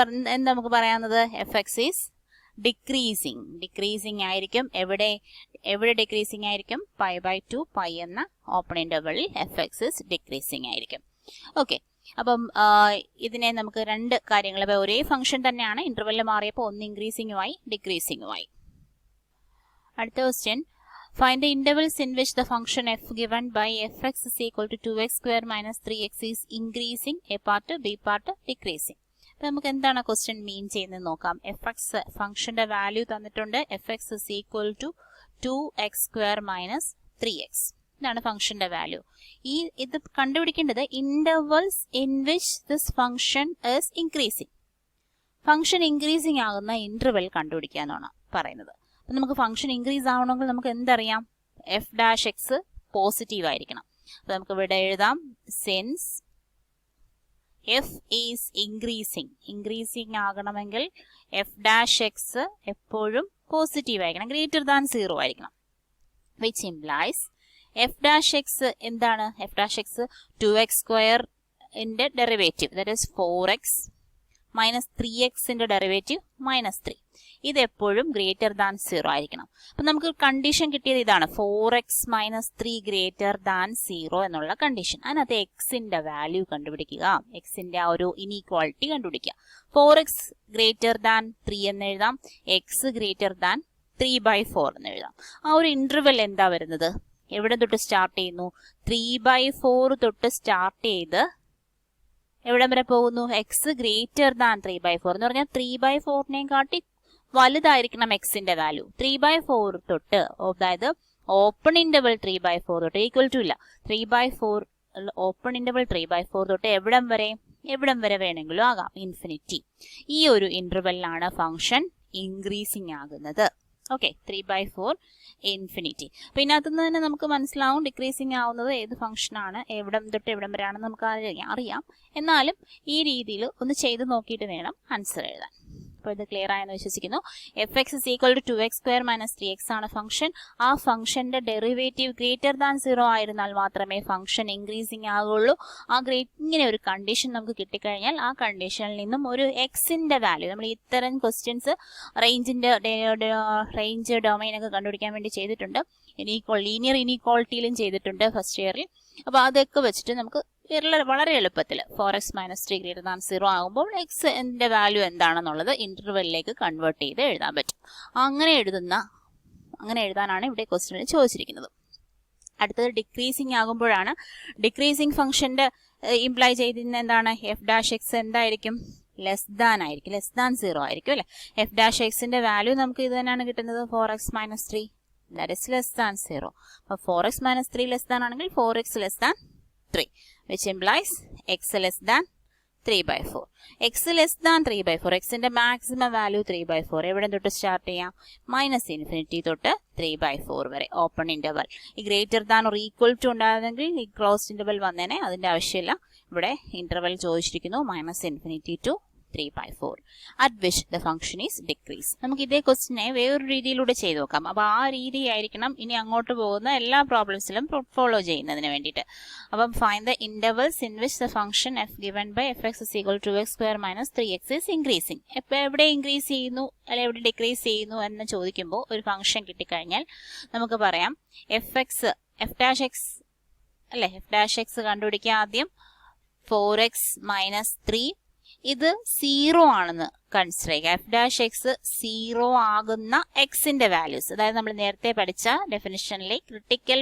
നമുക്ക് പറയാവുന്നത്? fx is ഡിക്രീസിംഗ് ആയിരിക്കും. എവിടെ ഡിക്രീസിംഗ് ആയിരിക്കും? π/2 പൈ എന്ന ഓപ്പൺ ഇന്റർവെളിൽ fx is ഡിക്രീസിംഗ് ആയിരിക്കും. ഓക്കെ, അപ്പം ഇതിനെ നമുക്ക് രണ്ട് കാര്യങ്ങൾ, ഒരേ ഫംഗ്ഷൻ തന്നെയാണ്, ഇന്റർവെല്ലിൽ മാറിയപ്പോൾ ഒന്ന് ഇൻക്രീസിംഗുമായി ഡിക്രീസിംഗുമായി. അടുത്ത question. Find the intervals in which the function f given by fx is equal to 2x² minus 3x is increasing, a part, b part decreasing. അപ്പോൾ നമുക്ക് എന്താണ് ക്വസ്റ്റ്യൻ മീൻ ചെയ്യുന്നത് നോക്കാം. fx ഫംഗ്ഷന്റെ വാല്യൂ തന്നിട്ടുണ്ട്. fx is equal to 2x² minus 3x. ഇതാണ് ഫംഗ്ഷന്റെ വാല്യൂ. ഇത് കണ്ടുപിടിക്കേണ്ടത് intervals in which this function is increasing. Function increasing ആകുന്ന ഇന്റർവെൽ കണ്ടുപിടിക്കുക എന്നാണ് പറയുന്നത്. അപ്പം നമുക്ക് ഫംഗ്ഷൻ ഇൻക്രീസ് ആവണമെങ്കിൽ നമുക്ക് എന്തറിയാം? f'(x) പോസിറ്റീവ് ആയിരിക്കണം. അപ്പൊ നമുക്ക് ഇവിടെ എഴുതാം, സിൻസ് f ഈസ് ഇൻക്രീസിംഗ് ആകണമെങ്കിൽ f'(x) എപ്പോഴും പോസിറ്റീവ് ആയിരിക്കണം, ഗ്രേറ്റർ ദാൻ 0 ആയിരിക്കണം. വിച്ച് ഇംപ്ലൈസ് f'(x) എന്താണ്? f'(x) 2x² ന്റെ derivative, that is 4x minus 3x derivative -3. ഇത് എപ്പോഴും ഗ്രേറ്റർ ദാൻ 0 ആയിരിക്കണം. അപ്പൊ നമുക്ക് കണ്ടീഷൻ കിട്ടിയത് ഇതാണ്, 4x - 3 ഗ്രേറ്റർ ദാൻ 0 എന്നുള്ള കണ്ടീഷൻ. അതിനകത്ത് എക്സിന്റെ വാല്യൂ കണ്ടുപിടിക്കുക, എക്സിന്റെ ആ ഒരു ഇനീക്വാളിറ്റി കണ്ടുപിടിക്കുക. 4x ഗ്രേറ്റർ ദാൻ 3 എന്ന് എഴുതാം, എക്സ് ഗ്രേറ്റർ ദാൻ 3/4 എന്ന് എഴുതാം. ആ ഒരു ഇന്റർവെൽ എന്താ വരുന്നത്? എവിടെ തൊട്ട് സ്റ്റാർട്ട് ചെയ്യുന്നു? 3/4 തൊട്ട് സ്റ്റാർട്ട് ചെയ്ത് എവിടം വരെ പോകുന്നു? എക്സ് ഗ്രേറ്റർ ദാൻ 3/4 എന്ന് പറഞ്ഞാൽ 3/4 കാട്ടി വലുതായിരിക്കണം എക്സിന്റെ വാല്യൂ. 3/4 തൊട്ട്, അതായത് ഓപ്പൺ ഇന്റർവൽ 3/4 തൊട്ട് ഈക്വൽ ടു ഇല്ല, 3/4 ഓപ്പൺ ഇന്റർവൽ 3/4 തൊട്ട് എവിടം വരെ വേണമെങ്കിലും ആകാം, ഇൻഫിനിറ്റി. ഈ ഒരു ഇന്റർവെല്ലാണ് ഫംഗ്ഷൻ ഇൻക്രീസിങ് ആകുന്നത്. Okay, 3/4 infinity. അപ്പൊ ഇതിനകത്തുനിന്ന് തന്നെ നമുക്ക് മനസ്സിലാവും ഡിക്രീസിങ് ആവുന്നത് ഏത് ഫംഗ്ഷൻ ആണ്, എവിടം തൊട്ട് എവിടം വരെയാണെന്ന് നമുക്ക് അറിയാം. എന്നാലും ഈ രീതിയിൽ ഒന്ന് ചെയ്ത് നോക്കിയിട്ട് വേണം ആൻസർ എഴുതാൻ. അപ്പോൾ ഇത് ക്ലിയർ ആയെന്ന് വിശ്വസിക്കുന്നു. fx is equal to 2x² - 3x ആണ് ഫംഗ്ഷൻ. ആ ഫംഗ്ഷന്റെ ഡെറിവേറ്റീവ് ഗ്രേറ്റർ ദാൻ 0 ആയിരുന്നാൽ മാത്രമേ ഫംഗ്ഷൻ ഇൻക്രീസിങ് ആകുള്ളൂ. ഇങ്ങനെ ഒരു കണ്ടീഷൻ നമുക്ക് കിട്ടിക്കഴിഞ്ഞാൽ ആ കണ്ടീഷനിൽ നിന്നും ഒരു എക്സിന്റെ വാല്യൂ, നമ്മൾ ഇത്തരം ക്വസ്റ്റ്യൻസ് റേഞ്ച് ഡൊമൈൻ ഒക്കെ കണ്ടുപിടിക്കാൻ വേണ്ടി ചെയ്തിട്ടുണ്ട്. ലീനിയർ ഇനീക്വാളിറ്റിയിലും ചെയ്തിട്ടുണ്ട് ഫസ്റ്റ് ഇയറിൽ. അപ്പോൾ അതൊക്കെ വെച്ചിട്ട് നമുക്ക് വളരെ എളുപ്പത്തിൽ 4x - 3 ഗ്രേറ്റർ ദാൻ 0 ആകുമ്പോൾ എക്സിന്റെ വാല്യൂ എന്താണെന്നുള്ളത് ഇന്റർവെല്ലിലേക്ക് കൺവേർട്ട് ചെയ്ത് എഴുതാൻ പറ്റും. അങ്ങനെ എഴുതാനാണ് ഇവിടെ ക്വസ്റ്റ്യനിൽ ചോദിച്ചിരിക്കുന്നത്. അടുത്തത് ഡിക്രീസിങ് ആകുമ്പോഴാണ്. ഡിക്രീസിങ് ഫംഗ്ഷന്റെ ഇംപ്ലൈ ചെയ്തിരുന്ന എന്താണ്, f' എന്തായിരിക്കും, ലെസ് ദാൻ 0 ആയിരിക്കും അല്ലെ. f'(x)ന്റെ വാല്യൂ നമുക്ക് ഇത് തന്നെയാണ് കിട്ടുന്നത്, 4x - 3, that is less than 0. അപ്പോൾ 4x - 3 ലെസ് ദാൻ ആണെങ്കിൽ 4x less than 3, which implies x less than 3/4. x less than 3/4, xന്റെ മാക്സിമം വാല്യൂ 3/4. എവിടെ തൊട്ട് സ്റ്റാർട്ട് ചെയ്യാം, -∞ തൊട്ട് 3/4 വരെ ഓപ്പൺ ഇന്റർവൽ. ഈ greater than or equal to ഉണ്ടായിരുന്നെങ്കിൽ ഈ ക്ലോസ്ഡ് ഇന്റർവൽ വന്നേനെ, അതിന്റെ ആവശ്യമില്ല. ഇവിടെ ഇന്റർവൽ ചോദിച്ചിരിക്കുന്നു -∞ to 3/4 at which the function is decrease. നമുക്ക് ഇതേ ക്വസ്റ്റിനെ വേറൊരു രീതിയിലൂടെ ചെയ്ത് നോക്കാം. അപ്പോൾ ആ രീതി ആയിരിക്കണം ഇനി അങ്ങോട്ട് പോകുന്ന എല്ലാ പ്രോബ്ലംസിലും ഫോളോ ചെയ്യുന്നതിന് വേണ്ടിയിട്ട്. അപ്പം find the intervals in which the function f given by fx is equal to x² - 3x is increasing. എപ്പോൾ എവിടെ ഇൻക്രീസ് ചെയ്യുന്നു അല്ലെങ്കിൽ എവിടെ ഡിക്രീസ് ചെയ്യുന്നു എന്ന് ചോദിക്കുമ്പോൾ ഒരു ഫംഗ്ഷൻ കിട്ടിക്കഴിഞ്ഞാൽ നമുക്ക് പറയാം f'(x) അല്ലെ, f'(x) കണ്ടുപിടിക്കുക ആദ്യം. 4x - 3 ഇത് 0 ആണെന്ന് കൺസിഡർ ചെയ്യുക. f'(x) 0 ആകുന്ന എക്സിന്റെ വാല്യൂസ്, അതായത് നമ്മൾ നേരത്തെ പഠിച്ച ഡെഫിനിഷനിലെ ക്രിട്ടിക്കൽ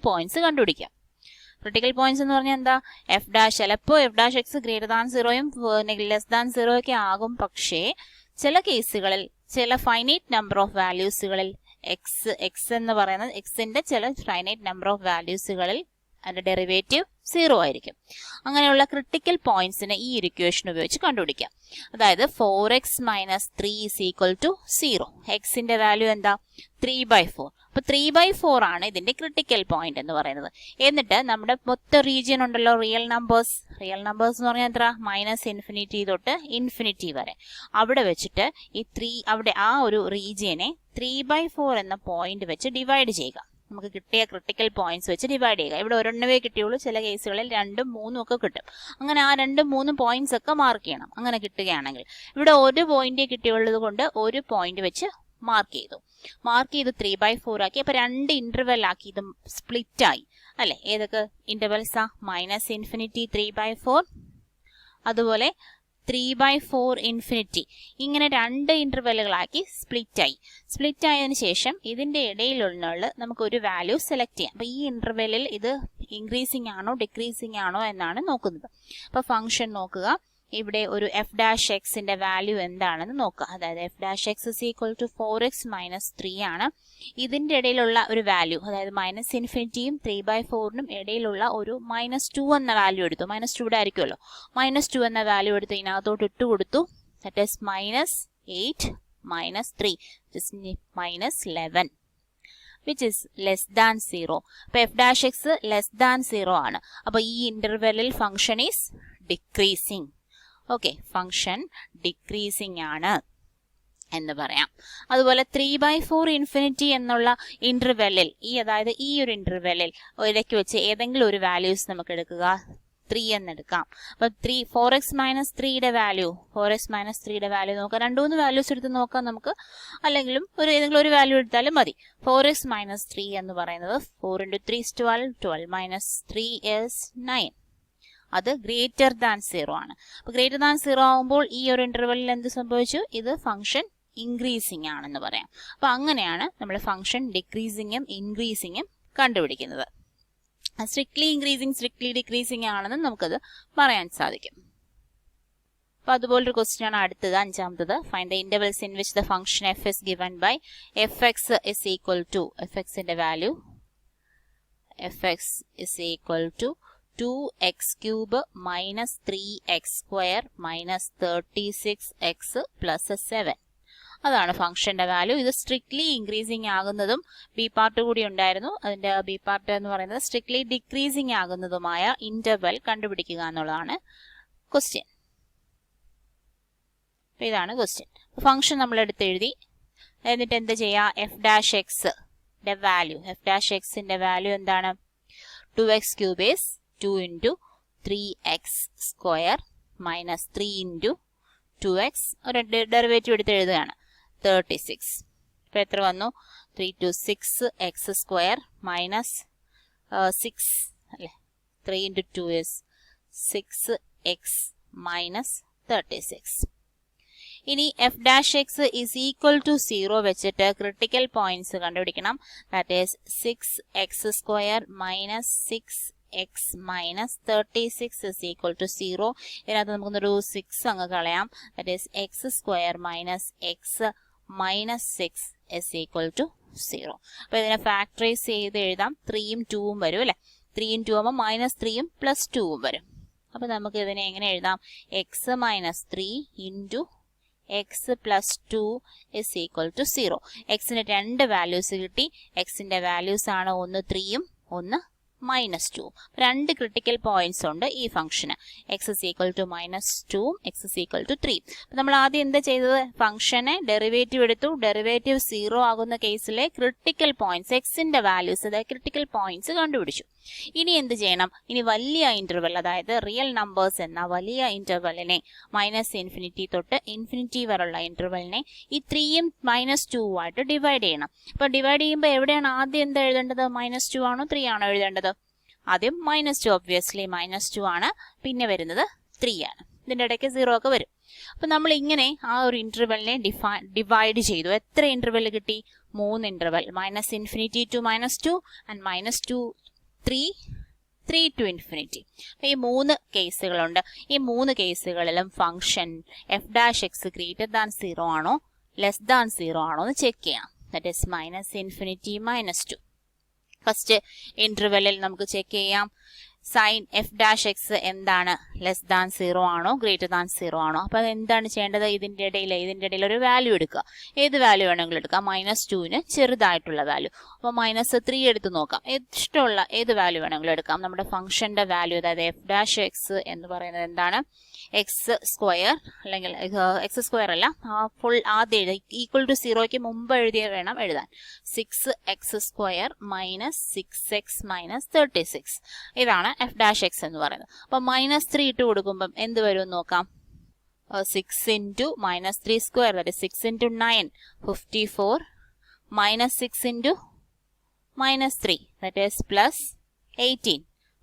പോയിന്റ്സ് കണ്ടുപിടിക്കാം. ക്രിട്ടിക്കൽ പോയിന്റ്സ് എന്ന് പറഞ്ഞാൽ എന്താ, ചിലപ്പോൾ f'(x) ഗ്രേറ്റർ ദാൻ 0യും ലെസ് ദാൻ 0 ഒക്കെ ആകും. പക്ഷേ ചില കേസുകളിൽ, ചില ഫൈനൈറ്റ് നമ്പർ ഓഫ് വാല്യൂസുകളിൽ എക്സ് എന്ന് പറയുന്നത് എക്സിന്റെ ചില ഫൈനൈറ്റ് നമ്പർ ഓഫ് വാല്യൂസുകളിൽ അതിന്റെ ഡെറിവേറ്റീവ് 0 ആയിരിക്കും. അങ്ങനെയുള്ള ക്രിട്ടിക്കൽ പോയിന്റ്സിനെ ഈ ഇക്വേഷൻ ഉപയോഗിച്ച് കണ്ടുപിടിക്കാം. അതായത് 4x - 3 is equal to 0. എക്സിന്റെ വാല്യൂ എന്താ, 3/4. അപ്പൊ 3/4 ആണ് ഇതിന്റെ ക്രിട്ടിക്കൽ പോയിന്റ് എന്ന് പറയുന്നത്. എന്നിട്ട് നമ്മുടെ മൊത്തം റീജിയൻ ഉണ്ടല്ലോ, റിയൽ നമ്പേഴ്സ് എന്ന് പറഞ്ഞാൽ എത്ര, -∞ തൊട്ട് ഇൻഫിനിറ്റി വരെ. അവിടെ വെച്ചിട്ട് അവിടെ ആ ഒരു റീജിയനെ 3/4 എന്ന പോയിന്റ് വെച്ച് ഡിവൈഡ് ചെയ്യുക. നമുക്ക് കിട്ടിയ ക്രിട്ടിക്കൽ പോയിന്റ്സ് വെച്ച് ഡിവൈഡ് ചെയ്യുക. ഇവിടെ ഒരെണ്ണവേ കിട്ടിയുള്ളൂ, ചില കേസുകളിൽ 2ഉം 3ഉം ഒക്കെ കിട്ടും. അങ്ങനെ ആ 2ഉം 3ഉം പോയിന്റ്സ് ഒക്കെ മാർക്ക് ചെയ്യണം. അങ്ങനെ കിട്ടുകയാണെങ്കിൽ ഇവിടെ ഒരു പോയിന്റ് കിട്ടിയുള്ളത് കൊണ്ട് ഒരു പോയിന്റ് വെച്ച് മാർക്ക് ചെയ്ത് 3/4 ആക്കി. അപ്പൊ 2 ഇന്റർവെൽ ആക്കി ഇത് സ്പ്ലിറ്റ് ആയി അല്ലെ. ഏതൊക്കെ ഇന്റർവെൽസാ, -∞ 3/4, അതുപോലെ 3/4 ഇൻഫിനിറ്റി. ഇങ്ങനെ 2 ഇന്റർവെല്ലുകളാക്കി സ്പ്ലിറ്റ് ആയതിനു ശേഷം ഇതിന്റെ ഇടയിലുള്ള നമുക്ക് ഒരു വാല്യൂ സെലക്ട് ചെയ്യാം. അപ്പൊ ഈ ഇന്റർവെല്ലിൽ ഇത് ഇൻക്രീസിംഗ് ആണോ ഡിക്രീസിംഗ് ആണോ എന്നാണ് നോക്കുന്നത്. അപ്പൊ ഫംഗ്ഷൻ നോക്കുക, ഇവിടെ ഒരു f'(x)ന്റെ വാല്യൂ എന്താണെന്ന് നോക്കുക. അതായത് f'(x) is equal to 4x - 3 ആണ്. ഇതിന്റെ ഇടയിലുള്ള ഒരു വാല്യൂ, അതായത് -∞യും 3/4നും ഇടയിലുള്ള ഒരു -2 എന്ന വാല്യൂ എടുത്തു. -2 ഇവിടെ ആയിരിക്കുമല്ലോ. -2 എന്ന വാല്യൂ എടുത്ത് ഇതിനകത്തോട്ട് ഇട്ട് കൊടുത്തു. That is -8 - 3 -11, which is less than 0. അപ്പൊ f'(x) less than 0 ആണ്. അപ്പൊ ഈ ഇന്റർവെല്ലിൽ function is decreasing. Okay, function decreasing ആണ് എന്ന് പറയാം. അതുപോലെ 3/4 ഇൻഫിനിറ്റി എന്നുള്ള ഇന്റർവെല്ലിൽ, അതായത് ഈ ഒരു ഇന്റർവെല്ലിൽ ഇടയ്ക്ക് വെച്ച് ഏതെങ്കിലും ഒരു വാല്യൂസ് നമുക്ക് എടുക്കുക. 3 എന്നെടുക്കാം. അപ്പൊ 4x - 3യുടെ വാല്യൂ നോക്കാം. 2-3 വാല്യൂസ് എടുത്ത് നോക്കാം നമുക്ക്. അല്ലെങ്കിലും ഏതെങ്കിലും ഒരു വാല്യൂ എടുത്താലും മതി. 4x - 3 എന്ന് പറയുന്നത് 4 × 3 is 12, 12 - 3 is 9. അത് ഗ്രേറ്റർ ദാൻ 0 ആണ്. അപ്പൊ ഗ്രേറ്റർ ദാൻ 0 ആകുമ്പോൾ ഈ ഒരു ഇന്റർവെല്ലിൽ എന്ത് സംഭവിച്ചു, ഇത് ഫംഗ്ഷൻ ഇൻക്രീസിംഗ് ആണെന്ന് പറയാം. അപ്പൊ അങ്ങനെയാണ് നമ്മൾ ഫംഗ്ഷൻ ഡിക്രീസിംഗും ഇൻക്രീസിംഗും കണ്ടുപിടിക്കുന്നത്. സ്ട്രിക്ട്ലി ഇൻക്രീസിംഗ്, സ്ട്രിക്ട്ലി ഡിക്രീസിംഗ് ആണെന്ന് നമുക്കത് പറയാൻ സാധിക്കും. അപ്പോൾ അതുപോലൊരു ക്വസ്റ്റ്യൻ ആണ് അടുത്തത്, അഞ്ചാമത്തത്. Find the intervals in which the function f is given by f x is equal to, f എക്സിന്റെ value f x is equal to 2x cube minus 3x square minus 36x plus 7. അതാണ് ഫംഗ്ഷന്റെ വാല്യൂ. ഇത് സ്ട്രിക്ട്ലി ഇൻക്രീസിങ് ആകുന്നതും ബി പാർട്ട് കൂടി ഉണ്ടായിരുന്നു. അതിന്റെ ബി പാർട്ട് എന്ന് പറയുന്നത് സ്ട്രിക്ട്ലി ഡിക്രീസിങ് ആകുന്നതുമായ ഇന്റർവെൽ കണ്ടുപിടിക്കുക എന്നുള്ളതാണ് ക്വസ്റ്റ്യൻ. ഇതാണ് ക്വസ്റ്റ്യൻ. ഫംഗ്ഷൻ നമ്മൾ എടുത്തെഴുതി. എന്നിട്ട് എന്ത് ചെയ്യാം, F dash X value, F dash എക്സിന്റെ വാല്യൂ എന്താണ്? 2x cube is 2 into 3x square minus 3 into 2x, ഒരു ഡെറിവേറ്റീവ് എടുത്ത് എഴുതുകയാണ്, 36. ഇപ്പൊ എത്ര വന്നു? 3 to 6 x സ്ക്വയർ മൈനസ് 6 അല്ലെ, 3 into 2 is 6x മൈനസ് 36. ഇനി f dash x is equal to 0 വെച്ചിട്ട് ക്രിട്ടിക്കൽ പോയിന്റ്സ് കണ്ടുപിടിക്കണം. That is 6x square minus 6x minus 36 is equal to 0. ഇതിനകത്ത് നമുക്കൊന്നൊരു 6 അങ്ങ് കളയാം. That is x square minus x minus 6 is equal to 0. അപ്പൊ ഇതിനെ ഫാക്ടറൈസ് ചെയ്ത് എഴുതാം. 3ഉം 2ഉം വരും അല്ലെ. 3ഉം 2 ആകുമ്പോൾ മൈനസ് 3ഉം പ്ലസ് 2ഉം വരും. അപ്പൊ നമുക്ക് ഇതിനെ എങ്ങനെ എഴുതാം? X minus 3 into x plus 2 is equal to 0. എക്സിന് രണ്ട് വാല്യൂസ് കിട്ടി. എക്സിന്റെ വാല്യൂസ് ആണ് ഒന്ന് 3ഉം ഒന്ന് -2. രണ്ട് ക്രിട്ടിക്കൽ പോയിന്റ്സ് ഉണ്ട് ഈ ഫംഗ്ഷന്. എക്സ് ഇസ് ഈക്വൽ ടു -2ഉം എക്സ് ഇസ് ഈക്വൽ ടു 3. നമ്മൾ ആദ്യം എന്താ ചെയ്തത്? ഫംഗ്ഷനെ ഡെറിവേറ്റീവ് എടുത്തു. ഡെറിവേറ്റീവ് 0 ആകുന്ന കേസിലെ ക്രിട്ടിക്കൽ പോയിന്റ്സ്, എക്സിന്റെ വാല്യൂസ്, അതായത് ക്രിട്ടിക്കൽ പോയിന്റ്സ് കണ്ടുപിടിച്ചു. ഇനി എന്ത് ചെയ്യണം? ഇനി വലിയ ഇന്റർവെൽ, അതായത് റിയൽ നമ്പേഴ്സ് എന്ന വലിയ ഇന്റർവെല്ലിനെ, -∞ തൊട്ട് ഇൻഫിനിറ്റി വരെയുള്ള ഇന്റർവെല്ലിനെ ഈ 3ഉം -2ഉം ആയിട്ട് ഡിവൈഡ് ചെയ്യണം. അപ്പൊ ഡിവൈഡ് ചെയ്യുമ്പോൾ എവിടെയാണ് ആദ്യം എന്താ എഴുതേണ്ടത്? -2 ആണോ 3 ആണോ എഴുതേണ്ടത്? ആദ്യം -2, ഒബ്വിയസ്ലി -2 ആണ്. പിന്നെ വരുന്നത് 3 ആണ്. ഇതിന്റെ ഇടയ്ക്ക് 0 ഒക്കെ വരും. അപ്പൊ നമ്മൾ ഇങ്ങനെ ആ ഒരു ഇന്റർവെല്ലിനെ ഡിവൈഡ് ചെയ്തു. എത്ര ഇന്റർവെൽ കിട്ടി? 3 interval. -∞ to -2 and -2 3 to infinity. ഈ 3 കേസുകളുണ്ട്. ഈ 3 കേസുകളിലും function F dash x greater than 0 ആണോ ലെസ് ദാൻ 0 ആണോ എന്ന് ചെക്ക് ചെയ്യണം. That is -∞ -2. ഫസ്റ്റ് ഇന്റർവെല്ലിൽ നമുക്ക് ചെക്ക് ചെയ്യാം സൈൻ എഫ് ഡാഷ് എക്സ് എന്താണ്? ലെസ് ദാൻ 0 ആണോ ഗ്രേറ്റർ ദാൻ 0 ആണോ? അപ്പൊ അത് എന്താണ് ചെയ്യേണ്ടത്? ഇതിന്റെ ഇടയിൽ ഒരു വാല്യൂ എടുക്കുക. ഏത് വാല്യൂ വേണമെങ്കിലും എടുക്കാം. -2ന് ചെറുതായിട്ടുള്ള വാല്യൂ. അപ്പൊ -3 എടുത്ത് നോക്കാം. ഇഷ്ടമുള്ള ഏത് വാല്യൂ വേണമെങ്കിലും എടുക്കാം. നമ്മുടെ ഫംഗ്ഷന്റെ വാല്യൂ, അതായത് എഫ് ഡാഷ് എക്സ് എന്ന് പറയുന്നത് എന്താണ്? എക്സ് സ്ക്വയർ, അല്ലെങ്കിൽ എക്സ് സ്ക്വയർ അല്ല, ഫുൾ ആദ്യം ഈക്വൽ ടു 0ക്ക് മുമ്പ് എഴുതിയ വേണം എഴുതാൻ. 6x square minus 6x minus 36. ഇതാണ് എഫ് ഡാഷ് എക്സ് എന്ന് പറയുന്നത്. അപ്പൊ -3 ഇട്ട് കൊടുക്കുമ്പം എന്ത് വരും നോക്കാം. 6 into -3 square, that is 6 into 9, 54, -6 into -3, that is plus 18,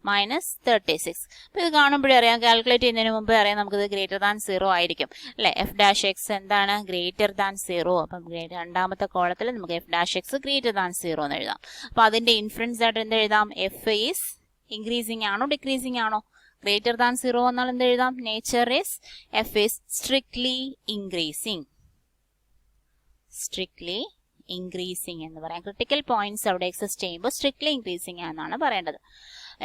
-36. അപ്പൊ ഇത് കാണുമ്പോഴേ അറിയാം, കാൽക്കുലേറ്റ് ചെയ്യുന്നതിന് മുമ്പേ അറിയാം നമുക്കിത് ഗ്രേറ്റർ ദാൻ 0 ആയിരിക്കും അല്ലെ. എഫ് ഡാഷ് എക്സ് എന്താണ്? Greater than 0. അപ്പം രണ്ടാമത്തെ കോളത്തിൽ നമുക്ക് F dash x greater than 0 എന്ന് എഴുതാം. അപ്പൊ അതിന്റെ ഇൻഫറൻസ് ആയിട്ട് എന്ത് എഴുതാം? എഫ് ഈസ് ഇൻക്രീസിംഗ് ആണോ ഡിക്രീസിംഗ് ആണോ? ഗ്രേറ്റർ ദാൻ 0 എന്നാൽ എന്ത് എഴുതാം? Nature is F is strictly increasing. Strictly increasing എന്ന് പറയാം. ക്രിട്ടിക്കൽ പോയിന്റ്സ് അവിടെ എക്സിസ്റ്റ് ചെയ്യുമ്പോൾ സ്ട്രിക്ട്ലി ഇൻക്രീസിംഗ് എന്നാണ് പറയേണ്ടത്.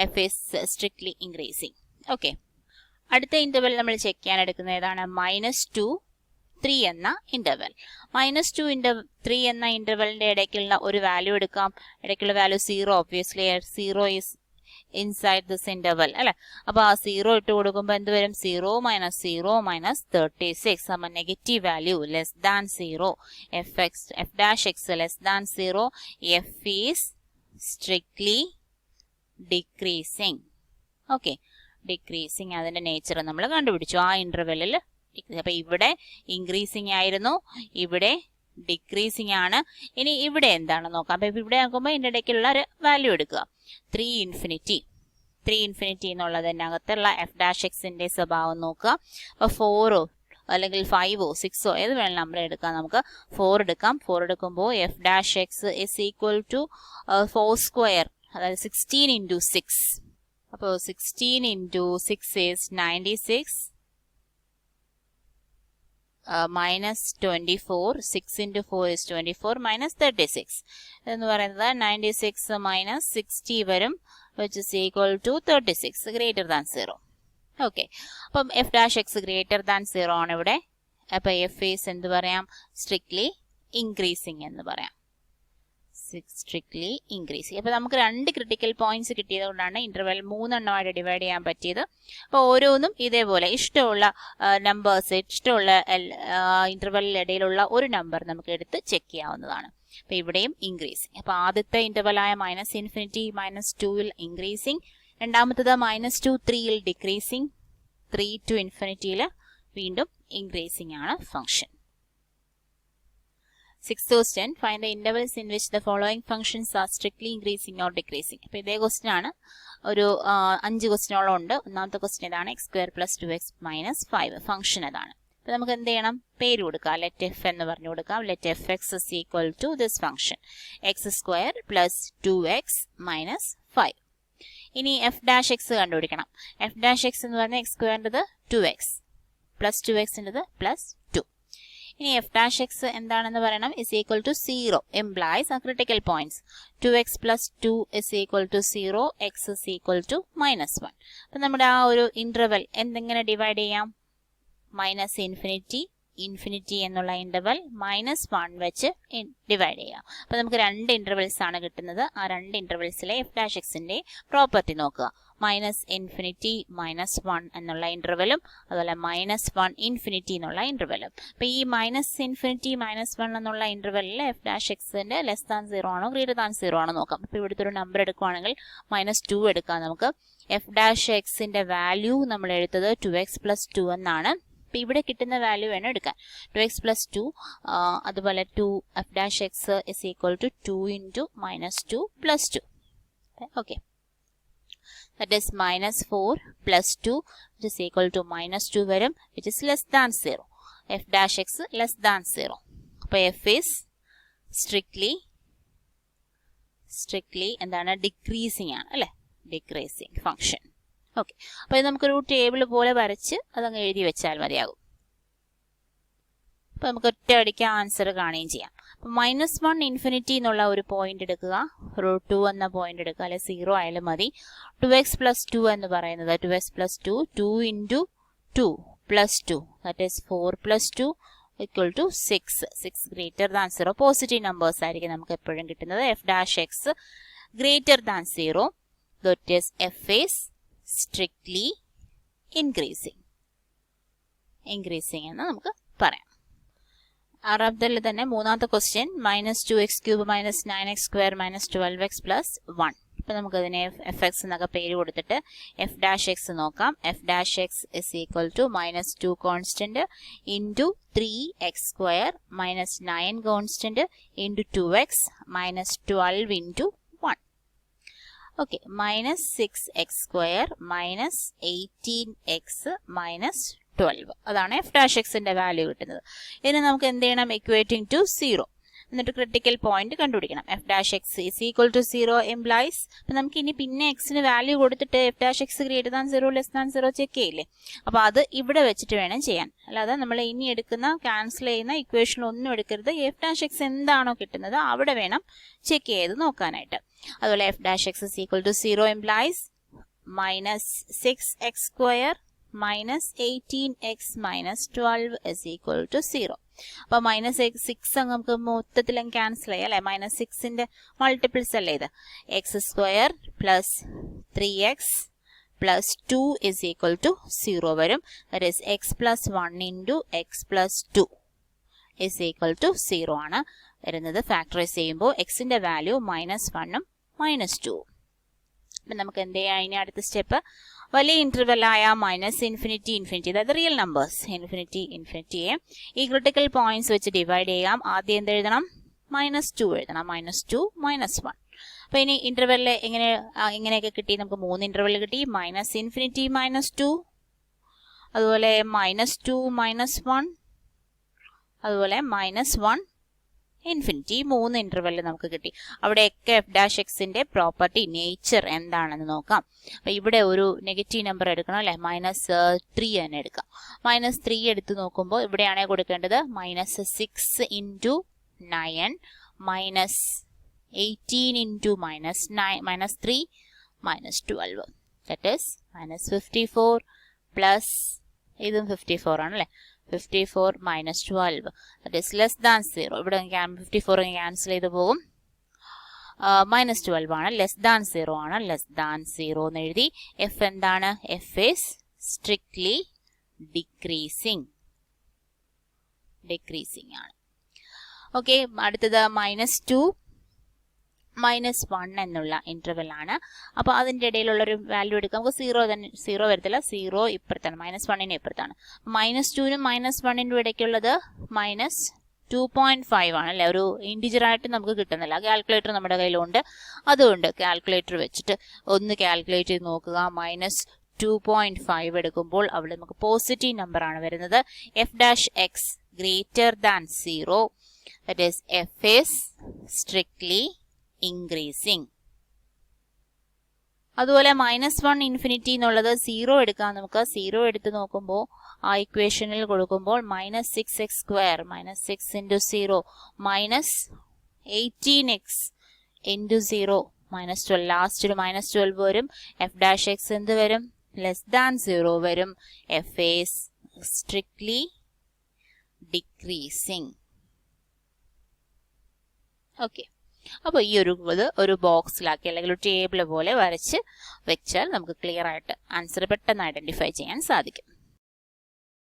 F is strictly increasing. Okay, അടുത്ത ഇന്റർവെൽ നമ്മൾ ചെക്ക് ചെയ്യാൻ എടുക്കുന്നത് ഏതാണ്? -2 3 എന്ന ഇന്റർവെൽ. -2 3 എന്ന ഇന്റർവെലിന്റെ ഇടയ്ക്കുള്ള ഒരു വാല്യൂ എടുക്കാം. ഇടയ്ക്കുള്ള value 0, obviously 0 is inside this interval അല്ലെ. അപ്പൊ ആ 0 ഇട്ട് കൊടുക്കുമ്പോൾ എന്ത് വരും? 0 - 0 - 36. അപ്പൊ negative value less than 0. F dash x less than 0. F is strictly decreasing. Okay, decreasing അതിന്റെ നേച്ചർ നമ്മൾ കണ്ടുപിടിച്ചു ആ ഇന്റർവെല്ലിൽ. അപ്പൊ ഇവിടെ ഇൻക്രീസിങ് ആയിരുന്നു, ഇവിടെ ഡിക്രീസിങ് ആണ്. ഇനി ഇവിടെ എന്താണെന്ന് നോക്കാം. അപ്പൊ ഇവിടെ ആക്കുമ്പോൾ ഇതിന്റെ ഇടയ്ക്കുള്ള ഒരു വാല്യൂ എടുക്കുക. 3 ഇൻഫിനിറ്റി എന്നുള്ളതിനകത്തുള്ള എഫ് ഡാഷ് എക്സിന്റെ സ്വഭാവം നോക്കുക. അപ്പൊ 4 അല്ലെങ്കിൽ 5 6 ഏത് വേണം നമ്പർ എടുക്കാം. നമുക്ക് 4 എടുക്കാം. 4 എടുക്കുമ്പോൾ f dash x is equal to 4 square, അതായത് 16 into 6. അപ്പോൾ 16 into 6 is 96. -24, 6 into 4 is 24, -36 എന്ന് പറയുന്നത് 96 minus 60 വരും, which is equal to 36, greater than 0. Okay, അപ്പം f dash x greater than 0 ആണ് ഇവിടെ. അപ്പം f is എന്ത് പറയാം, സ്ട്രിക്ട്ലി ഇൻക്രീസിങ് എന്ന് പറയാം, സ്ട്രിക്ട്ലി ഇൻക്രീസിങ്. അപ്പോൾ നമുക്ക് 2 ക്രിട്ടിക്കൽ പോയിന്റ്സ് കിട്ടിയതുകൊണ്ടാണ് ഇന്റർവെൽ 3 എണ്ണമായിട്ട് ഡിവൈഡ് ചെയ്യാൻ പറ്റിയത്. അപ്പോൾ ഓരോന്നും ഇതേപോലെ ഇഷ്ടമുള്ള നമ്പേഴ്സ്, ഇഷ്ടമുള്ള ഇന്റർവെല്ലിനിടയിലുള്ള ഒരു നമ്പർ നമുക്ക് എടുത്ത് ചെക്ക് ചെയ്യാവുന്നതാണ്. അപ്പോൾ ഇവിടെയും ഇൻക്രീസിങ്. അപ്പോൾ ആദ്യത്തെ ഇന്റർവെലായ -∞ -2ൽ ഇൻക്രീസിങ്, രണ്ടാമത്തത് -2 3ൽ ഡിക്രീസിങ്, 3 to ∞ വീണ്ടും ഇൻക്രീസിങ് ആണ് function. 6th question, find the intervals in which the following functions are strictly increasing or decreasing. അപ്പോൾ ഇതേ ക്വസ്റ്റ്യൻ ആണ്, ഒരു 5 ക്വസ്റ്റ്യനോളം ഉണ്ട്. ഒന്നാമത്തെ ക്വസ്റ്റ്യൻ ഇതാണ്, x² + 2x - 5 ഫംഗ്ഷൻ അതാണ്. അപ്പോൾ നമുക്ക് എന്ത് ചെയ്യണം, പേര് കൊടുക്കാം, ലെറ്റ് f എന്ന് പറഞ്ഞു കൊടുക്കാം. Let fx is equal to this function, x² + 2x - 5. ഇനി f dash x കണ്ടുപിടിക്കണം. f dash x എന്ന് പറഞ്ഞാൽ x² 2x + 2x +2. ഇനി f dash x എന്താണെന്ന് പറയണം, is equal to 0 implies a critical points. 2x + 2 is equal to 0, x is equal to -1. അപ്പം നമ്മുടെ ആ ഒരു ഇന്റർവെൽ എന്തെങ്ങനെ ഡിവൈഡ് ചെയ്യാം, -∞ എന്നുള്ള ഇന്റർവെൽ -1 വെച്ച് ഡിവൈഡ് ചെയ്യാം. അപ്പോൾ നമുക്ക് 2 ഇന്റർവെൽസ് ആണ് കിട്ടുന്നത്. ആ 2 ഇന്റർവെൽസിലെ f dash xന്റെ പ്രോപ്പർട്ടി നോക്കുക. -∞ -1 എന്നുള്ള ഇന്റർവെലും അതുപോലെ -1 ∞ എന്നുള്ള ഇന്റർവെലും. അപ്പോൾ ഈ -∞ -1 എന്നുള്ള ഇന്റർവെല്ലിൽ f dash xന്റെ <0 ആണോ <0 ആണോ നോക്കാം. അപ്പോൾ ഇവിടുത്തെ ഒരു നമ്പർ എടുക്കുവാണെങ്കിൽ -2 എടുക്കാം നമുക്ക്. f dash xന്റെ വാല്യൂ നമ്മൾ എഴുതുന്നത് 2x + 2 എന്നാണ്. അപ്പോൾ ഇവിടെ കിട്ടുന്ന വാല്യൂ വേണം എടുക്കാൻ. 2x + 2 അതുപോലെ 2 f dash x is equal to 2 into -2 + 2. Okay, that is -4 + 2 which is equal to -2 വരും, which is less than 0. f dash x less than 0. അപ്പോൾ f is strictly എന്താണ്, ഡിക്രീസിങ് ആണ് അല്ലേ, ഡിക്രീസിങ് ഫംഗ്ഷൻ. ഓക്കെ, അപ്പോൾ ഇത് നമുക്കൊരു ടേബിൾ പോലെ വരച്ച് അതങ്ങ് എഴുതി വെച്ചാൽ മതിയാകും. അപ്പോൾ നമുക്ക് ഒറ്റയടിക്ക് ആൻസർ കാണുകയും ചെയ്യാം. അപ്പോൾ -1 ∞ എന്നുള്ള ഒരു പോയിന്റ് എടുക്കുക, √2 എന്ന പോയിന്റ് എടുക്കുക, അല്ലെ 0 ആയാലും മതി. 2x + 2 എന്ന് പറയുന്നത് 2x + 2 2 into 2 + 2 that is 4 + 2 equal to 6. 6 greater than 0. Positive numbers ആയിരിക്കും നമുക്ക് എപ്പോഴും കിട്ടുന്നത്. f dash x greater than 0, that is f is strictly increasing എന്ന് നമുക്ക് പറയാം. 6ൽ തന്നെ മൂന്നാമത്തെ ക്വസ്റ്റ്യൻ, -2x³ - 9x² - 12x + 1. അപ്പോൾ നമുക്കതിനെ fx എന്നൊക്കെ പേര് കൊടുത്തിട്ട് f dash x നോക്കാം. f dash x is equal to -2 constant into 3x² - 9 constant into 2x - 12 into 1. Okay, -6x² - 18x - 12 അതാണ് f dash xന്റെ വാല്യൂ കിട്ടുന്നത്. ഇനി നമുക്ക് എന്ത് ചെയ്യണം, equating to 0 എന്നിട്ട് ക്രിട്ടിക്കൽ പോയിന്റ് കണ്ടുപിടിക്കണം. f dash x is equal to 0 implies, അപ്പം നമുക്ക് ഇനി പിന്നെ എക്സിന് വാല്യൂ കൊടുത്തിട്ട് f dash x greater than 0 less than 0 check ചെയ്യില്ലേ. അപ്പോൾ അത് ഇവിടെ വെച്ചിട്ട് വേണം ചെയ്യാൻ, അല്ലാതെ നമ്മൾ ഇനി എടുക്കുന്ന ക്യാൻസൽ ചെയ്യുന്ന ഇക്വേഷൻ ഒന്നും എടുക്കരുത്. f dash x എന്താണോ കിട്ടുന്നത് അവിടെ വേണം ചെക്ക് ചെയ്ത് നോക്കാനായിട്ട്. അതുപോലെ f dash x is equal to 0 implies -6x² - 18x - 12 is equal to 0. അപ്പോൾ -6 നമുക്ക് മൊത്തത്തിൽ ക്യാൻസൽ ചെയ്യാം അല്ലെ, -6ന്റെ മൾട്ടിപ്പിൾസ് അല്ലേ ഇത്. x² + 3x + 2 is equal to 0 വരും. that is x + 1 into x + 2 is equal to 0 ആണ് വരുന്നത്. ഫാക്ടറൈസ് ചെയ്യുമ്പോൾ xന്റെ വാല്യൂ -1ഉം -2. അപ്പം നമുക്ക് എന്ത് ചെയ്യാം, ഇനി അടുത്ത സ്റ്റെപ്പ് വലിയ ഇന്റർവെല്ലായ -∞ അതായത് റിയൽ നമ്പേഴ്സ് ∞ ഈ ക്രിട്ടിക്കൽ പോയിന്റ്സ് വെച്ച് ഡിവൈഡ് ചെയ്യാം. ആദ്യം എന്ത് എഴുതണം, -2 എഴുതണം, -2 -1. അപ്പോൾ ഇനി ഇന്റർവെല്ലിൽ എങ്ങനെയൊക്കെ കിട്ടി, നമുക്ക് 3 ഇന്റർവെൽ കിട്ടി. -∞ -2, അതുപോലെ -2 -1, അതുപോലെ -1 ഇൻഫിനിറ്റി. 3 ഇന്റർവെല്ലിൽ നമുക്ക് കിട്ടി. അവിടെയൊക്കെ എഫ് ഡാഷ് എക്സിന്റെ പ്രോപ്പർട്ടി നേച്ചർ എന്താണെന്ന് നോക്കാം. അപ്പൊ ഇവിടെ ഒരു നെഗറ്റീവ് നമ്പർ എടുക്കണം അല്ലെ, -3 തന്നെ എടുക്കാം. -3 എടുത്ത് നോക്കുമ്പോൾ ഇവിടെയാണേ കൊടുക്കേണ്ടത് -6 into 9 -18 into -3 -12. That is -54 plus ഇതും 54 ആണല്ലേ. 54 -12 that is less than 0. ഇവിടെ 54 ക്യാൻസൽ ചെയ്ത് പോകും. -12 ആണ്, ലെസ് ദാൻ 0 ആണ്. ലെസ് ദാൻ 0 എന്ന് എഴുതി. എഫ് എന്താണ്? എഫ് ഈസ് സ്ട്രിക്ട്ലി ഡിക്രീസിങ് ആണ്. ഓക്കെ, അടുത്തത് -2 -1 എന്നുള്ള ഇന്റർവെൽ ആണ്. അപ്പൊ അതിന്റെ ഇടയിലുള്ളൊരു വാല്യൂ എടുക്കാം. നമുക്ക് 0 തന്നെ, 0 വരത്തില്ല. 0 ഇപ്പുറത്താണ്, -1ന് ഇപ്പുറത്താണ്. -2നും -1നും ഇടയ്ക്കുള്ളത് -2.5 ആണ് അല്ലെ. ഒരു ഇന്റിജർ ആയിട്ട് നമുക്ക് കിട്ടുന്നില്ല. കാൽക്കുലേറ്റർ നമ്മുടെ കയ്യിലുണ്ട്, അതുകൊണ്ട് കാൽക്കുലേറ്റർ വെച്ചിട്ട് ഒന്ന് കാൽക്കുലേറ്റ് ചെയ്ത് നോക്കുക. -2.5 എടുക്കുമ്പോൾ അവിടെ നമുക്ക് പോസിറ്റീവ് നമ്പർ ആണ് വരുന്നത്. F dash x greater than 0, that is f is strictly increasing. അതുപോലെ -1 ഇൻഫിനിറ്റി എന്നുള്ളത് 0 എടുക്കാം നമുക്ക്. 0 എടുത്ത് നോക്കുമ്പോൾ ആ ഇക്വേഷനിൽ കൊടുക്കുമ്പോൾ -6x² -6 into 0 -18x into 0 -12. Last ഒരു -12 വരും. എഫ് ഡാഷ് എക്സ് എന്ത് വരും? ലെസ് ദാൻ 0 വരും. F is strictly decreasing. Okay, അപ്പോൾ ഈ ഒരു ബോക്സിലാക്കി അല്ലെങ്കിൽ ഒരു ടേബിൾ പോലെ വരച്ച് വെച്ചാൽ നമുക്ക് ക്ലിയർ ആയിട്ട് ആൻസർ പെട്ടെന്ന് ഐഡന്റിഫൈ ചെയ്യാൻ സാധിക്കും.